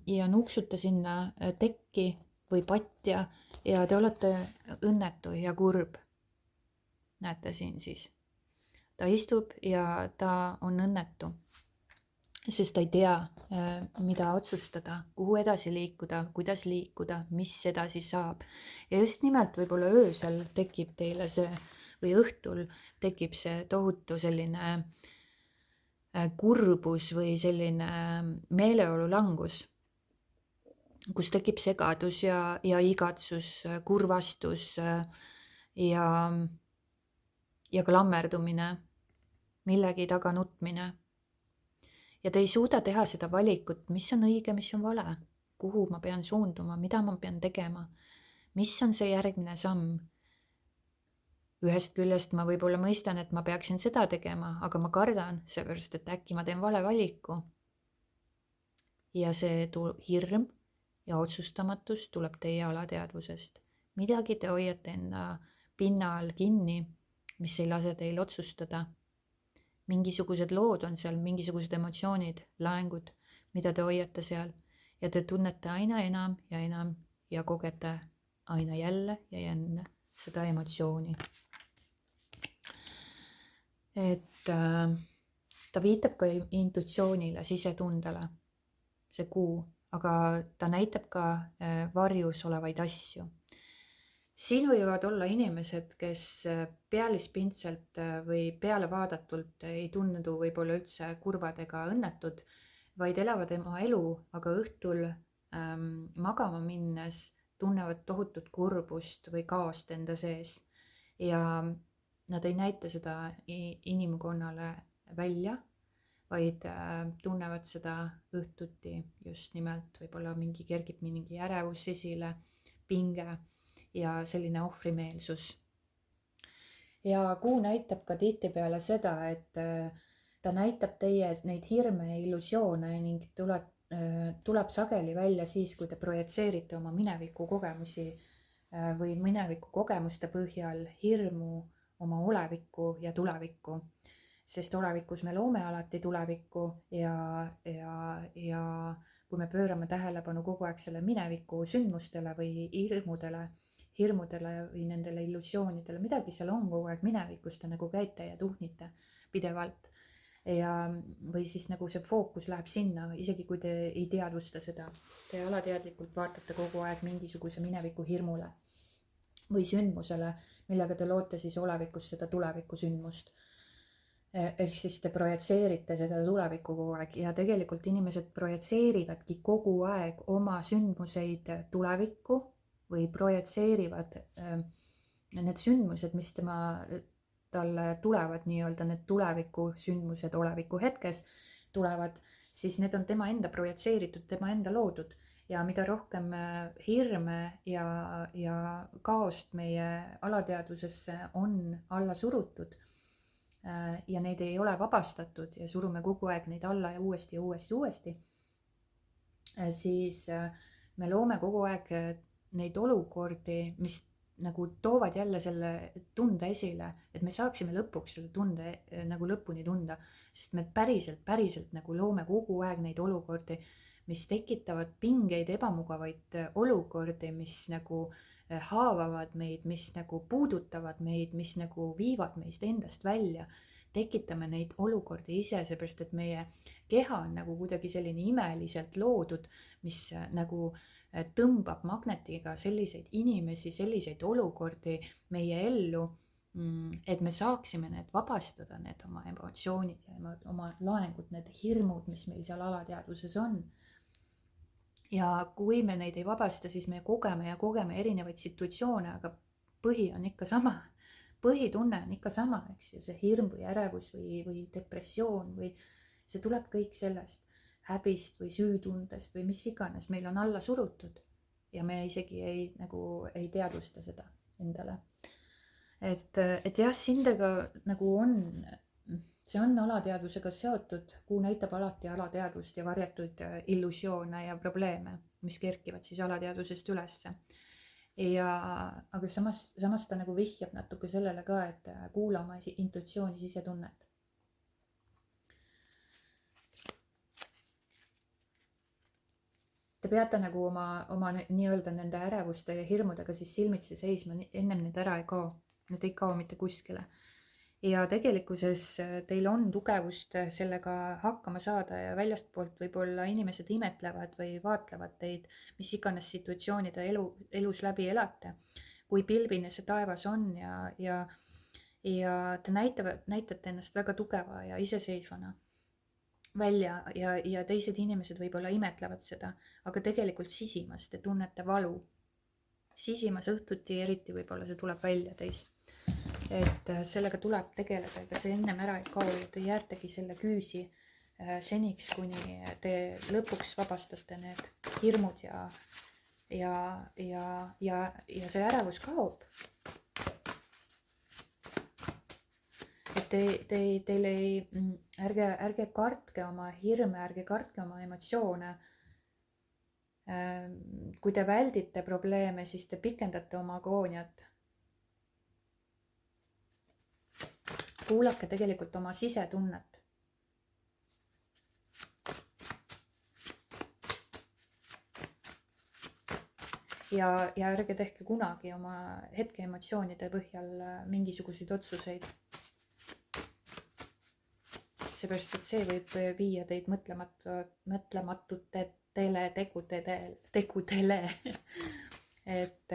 ja nuksute sinna tekki või patja ja te olete õnnetu ja kurb. näete siin siis. Ta istub ja ta on õnnetu, sest ta ei tea, mida otsustada, kuhu edasi liikuda, kuidas liikuda, mis edasi saab. Ja just nimelt võib-olla öösel tekib teile see või õhtul tekib see tohutu selline kurbus või selline meeleolu langus, kus tekib segadus ja igatsus, kurvastus ja klammerdumine, millegi taga nutmine. Ja te ei suuda teha seda valikut, mis on õige, mis on vale, kuhu ma pean suunduma, mida ma pean tegema, mis on see järgmine samm. Ühest küljest ma võib-olla mõistan, et ma peaksin seda tegema, aga ma kardan, seepärast et äkki ma teen vale valiku. Ja see hirm ja otsustamatus tuleb teie alateadvusest. Midagi te hoiate enda pinna all kinni, mis ei lase teil otsustada. Mingisugused lood on seal, mingisugused emotsioonid, laengud, mida te hoiate seal ja te tunnete aina enam ja kogete aina jälle ja jälle seda emotsiooni. Et ta viitab ka intuitsioonile, sisetundele, see kuu, aga ta näitab ka varjus olevaid asju. Siin võivad olla inimesed, kes pealispindselt või pealevaadatult ei tundu võib-olla üldse kurvad ega õnnetud, vaid elavad oma elu, aga õhtul magama minnes tunnevad tohutut kurbust või kaost enda sees. Ja nad ei näita seda inimkonnale välja, vaid tunnevad seda õhtuti just nimelt, võib-olla kergib mingi ärevus esile, pinge ja selline ohvrimeelsus. Ja kuu näitab ka tihtipeale seda, et ta näitab teie neid hirme ja illusioone ning tuleb sageli välja siis, kui te projitseerite oma mineviku kogemusi või mineviku kogemuste põhjal hirmu oma olevikku ja tulevikku. Sest olevikus me loome alati tulevikku ja kui me pöörame tähelepanu kogu aeg selle mineviku sündmustele või hirmudele või nendele illusioonidele, midagi seal on kogu aeg minevikus, te nagu käite ja tuhnite pidevalt. Või siis nagu see fookus läheb sinna, isegi kui te ei teadvusta seda. Te alateadlikult vaatate kogu aeg mingisuguse mineviku hirmule või sündmusele, millega te loote siis olevikus seda tuleviku sündmust. Ehk siis te projitseerite seda tulevikku kogu aeg ja tegelikult inimesed projitseerivadki kogu aeg oma sündmuseid tulevikku või projitseerivad need sündmused, mis talle tulevad nii-öelda need tuleviku sündmused oleviku hetkes tulevad, siis need on tema enda projitseeritud, tema enda loodud. Ja mida rohkem hirme ja kaost meie alateadvusesse on alla surutud ja neid ei ole vabastatud ja surume kogu aeg neid alla ja uuesti, siis me loome kogu aeg neid olukordi, mis nagu toovad jälle selle tunde esile, et me saaksime lõpuks selle tunde nagu lõpuni tunda, sest me päriselt nagu loome kogu aeg neid olukordi, mis tekitavad pingeid, ebamugavaid olukordi, mis nagu haavavad meid, mis nagu puudutavad meid, mis nagu viivad meist endast välja. Tekitame neid olukordi ise, seepärast et meie keha on nagu kuidagi selline imeliselt loodud, mis nagu tõmbab magnetiga selliseid inimesi, selliseid olukordi meie ellu, et me saaksime need vabastada, need oma emotsioonid ja oma laengud, need hirmud, mis meil seal alateadvuses on. Ja kui me neid ei vabasta, siis me kogeme erinevaid situatsioone, aga põhi on ikka sama. Põhitunne on ikka sama, eks ju, see hirm või ärevus või depressioon või see tuleb kõik sellest häbist või süütundest või mis iganes meil on alla surutud ja me isegi ei teadvusta seda endale. Et jah, sindega nagu see on alateadvusega seotud, kuu näitab alati alateadvust ja varjatud illusioone ja probleeme, mis kerkivad siis alateadvusest ülesse. Aga samas ta nagu vihjab natuke sellele ka, et kuula oma intuitsiooni, sisetunnet. Te peate nagu oma nii-öelda nende ärevuste ja hirmudega siis silmitsi seisma, ennem need ära ei kao. need ei kao mitte kuskile. Ja tegelikkuses teil on tugevust sellega hakkama saada ja väljastpoolt võib-olla inimesed imetlevad või vaatlevad teid, mis iganes situatsiooni te elus läbi elate. Kui pilvine see taevas on ja te näitate ennast väga tugeva ja iseseisvana välja ja teised inimesed võib-olla imetlevad seda, aga tegelikult sisimas te tunnete valu. Sisimas õhtuti eriti võib-olla see tuleb välja teis. Et sellega tuleb tegeleda, ega see ennem ära ei kao ja te jäätegi selle küüsi seniks, kuni te lõpuks vabastate need hirmud ja see ärevus kaob. Et teil ei, ärge kartke oma hirme, ärge kartke oma emotsioone. Kui te väldite probleeme, siis te pikendate oma agooniat. Kuulake tegelikult oma sisetunnet. Ja ärge tehke kunagi oma hetke emotsioonide põhjal mingisuguseid otsuseid. Seepärast, et see võib viia teid mõtlematute tegudele. Et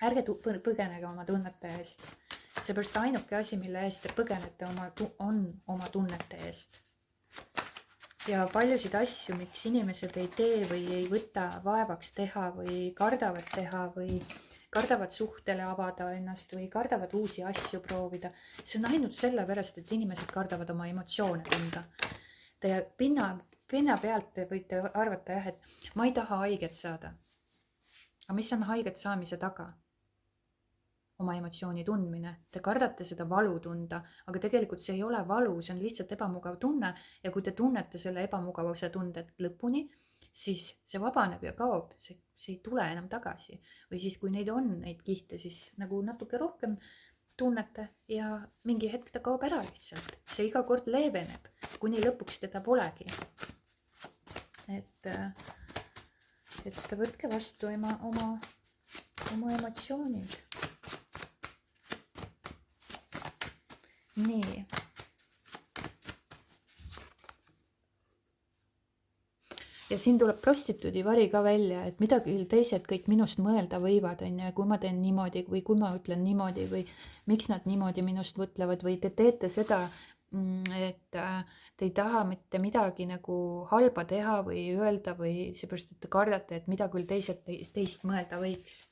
ärge põgenege oma tunnete eest. Seepärast ainuke asi, mille eest te põgenete, on oma tunnete eest. Ja paljusid asju, miks inimesed ei tee või ei võta vaevaks teha või kardavad teha või kardavad suhtele avada ennast või kardavad uusi asju proovida. See on ainult sellepärast, et inimesed kardavad oma emotsioone tunda. Te pinna pealt te võite arvata, et ma ei taha haiget saada. Aga mis on haiget saamise taga? Oma emotsiooni tundmine. Te kardate seda valu tunda, aga tegelikult see ei ole valu, see on lihtsalt ebamugav tunne ja kui te tunnete selle ebamugavuse tunde lõpuni, siis see vabaneb ja kaob, see ei tule enam tagasi. Või siis kui neid on neid kihte, siis nagu natuke rohkem tunnete ja mingi hetk ta kaob ära lihtsalt. See iga kord leeveneb, kuni lõpuks teda polegi. Et võtke vastu oma emotsioonid. Nii. Ja siin tuleb prostituudi vari ka välja, et mida küll teised kõik minust mõelda võivad, kui ma teen niimoodi või kui ma ütlen niimoodi või miks nad niimoodi minust mõtlevad või te teete seda, et te ei taha mitte midagi nagu halba teha või öelda või seepärast, et te kardate, et mida küll teised teist mõelda võiks.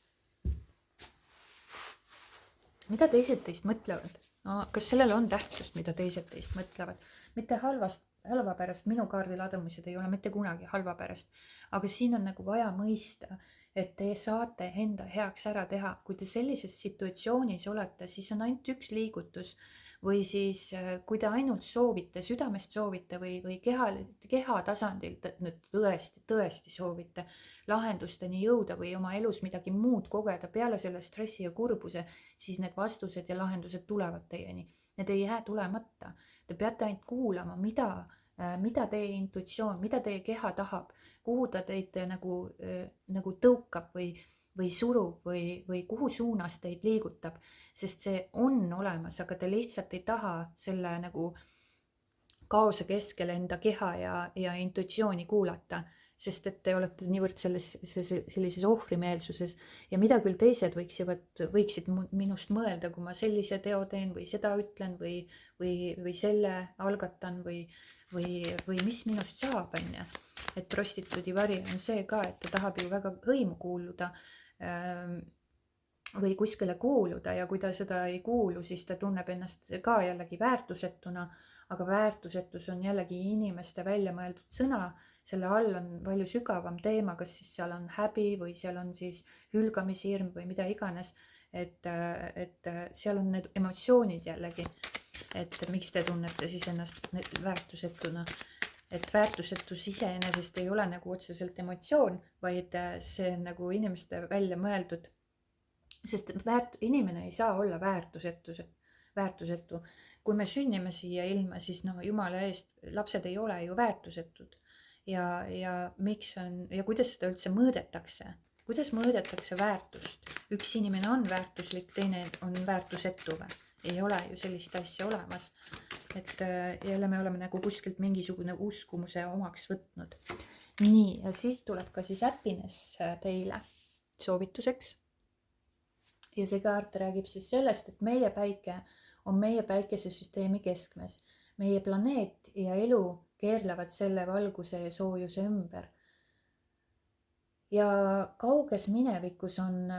Mida teised teist mõtlevad? No, kas sellel on tähtsust, mida teised teist mõtlevad? Mitte halva pärast, minu kaardiladumised ei ole mitte kunagi halva pärast, aga siin on nagu vaja mõista, et te saate enda heaks ära teha. Kui te sellises situatsioonis olete, siis on ainult üks liigutus või siis kui te ainult soovite, südamest soovite või keha tasandil tõesti soovite lahendusteni jõuda või oma elus midagi muud kogeda peale selle stressi ja kurbuse, siis need vastused ja lahendused tulevad teieni. Need ei jää tulemata. Te peate ainult kuulama, mida teie intuitsioon, mida teie keha tahab, kuhu ta teid nagu tõukab või surub või kuhu suunas teid liigutab, sest see on olemas, aga te lihtsalt ei taha selle nagu kaose keskel enda keha ja intuitsiooni kuulata, sest et te olete niivõrd sellises ohvrimeelsuses ja mida küll teised võiksid minust mõelda, kui ma sellise teo teen või seda ütlen või selle algatan või mis minust saab, et prostituudi vari on see ka, et ta tahab ju väga hõimu kuuluda või kuskile kuuluda ja kui ta seda ei kuulu, siis ta tunneb ennast ka jällegi väärtusetuna, aga väärtusetus on jällegi inimeste välja mõeldud sõna, selle all on palju sügavam teema, kas siis seal on häbi või seal on siis hülgamishirm või mida iganes, et seal on need emotsioonid jällegi, et miks te tunnete siis ennast väärtusetuna. Et väärtusetus iseenesest ei ole nagu otseselt emotsioon, vaid see on nagu inimeste välja mõeldud. Sest inimene ei saa olla väärtusetu. Kui me sünnime siia ilma, siis jumala eest, lapsed ei ole ju väärtusetud. Ja miks on, ja kuidas seda üldse mõõdetakse? kuidas mõõdetakse väärtust? Üks inimene on väärtuslik, teine on väärtusetu või? Ei ole ju sellist asja olemas. Et jälle me oleme nagu kuskilt mingisugune uskumuse omaks võtnud. Nii, ja siis tuleb ka siis happiness teile soovituseks. Ja see kaart räägib siis sellest, et meie päike on meie päikesesüsteemi keskmes. Meie planeet ja elu keerlevad selle valguse ja soojuse ümber. Ja kauges minevikus on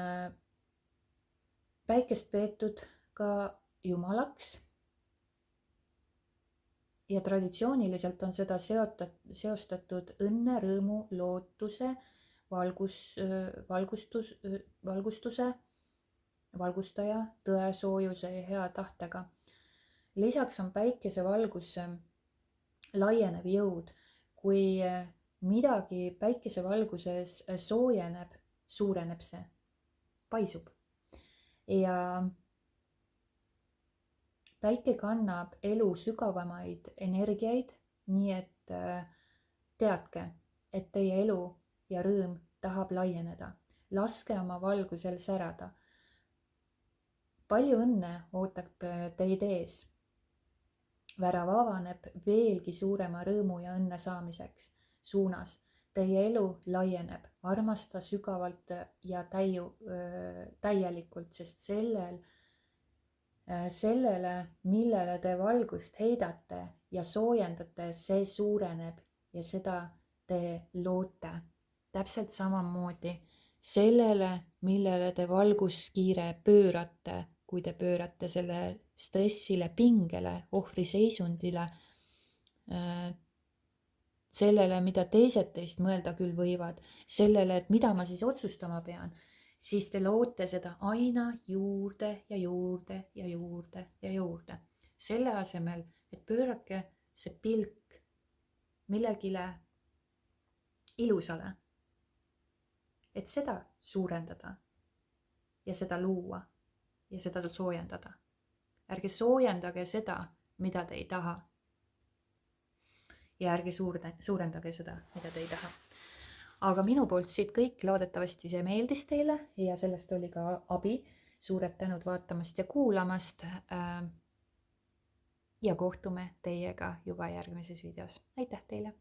päikest peetud ka jumalaks. Ja traditsiooniliselt on seda seostatud õnne, rõõmu, lootuse, valgustuse, valgustaja, tõe, soojuse ja hea tahtega. Lisaks on päikesevalgus laienev jõud. Kui midagi päikesevalguses soojeneb, suureneb see, paisub. Ja päike kannab elu sügavamaid energiaid, nii et teadke, et teie elu ja rõõm tahab laieneda. Laske oma valgusel särada. Palju õnne ootab teid ees. Värav avaneb veelgi suurema rõõmu ja õnne saamiseks suunas. Teie elu laieneb, armasta sügavalt ja täielikult, sest sellele, millele te valgust heidate ja soojendate, see suureneb ja seda te loote. Täpselt samamoodi sellele, millele te valguskiire pöörate, kui te pöörate selle stressile, pingele, ohvriseisundile, sellele, mida teised teist mõelda küll võivad, sellele, et mida ma siis otsustama pean, siis te loote seda aina juurde ja juurde ja juurde ja juurde. Selle asemel, et pöörake see pilk millegile ilusale, et seda suurendada ja seda luua ja seda soojendada. Ärge soojendage seda, mida te ei taha. Ja ärge suurendage seda, mida te ei taha. Aga minu poolt siit kõik, loodetavasti see meeldis teile ja sellest oli ka abi. Suured tänud vaatamast ja kuulamast. Ja kohtume teiega juba järgmises videos. Aitäh teile!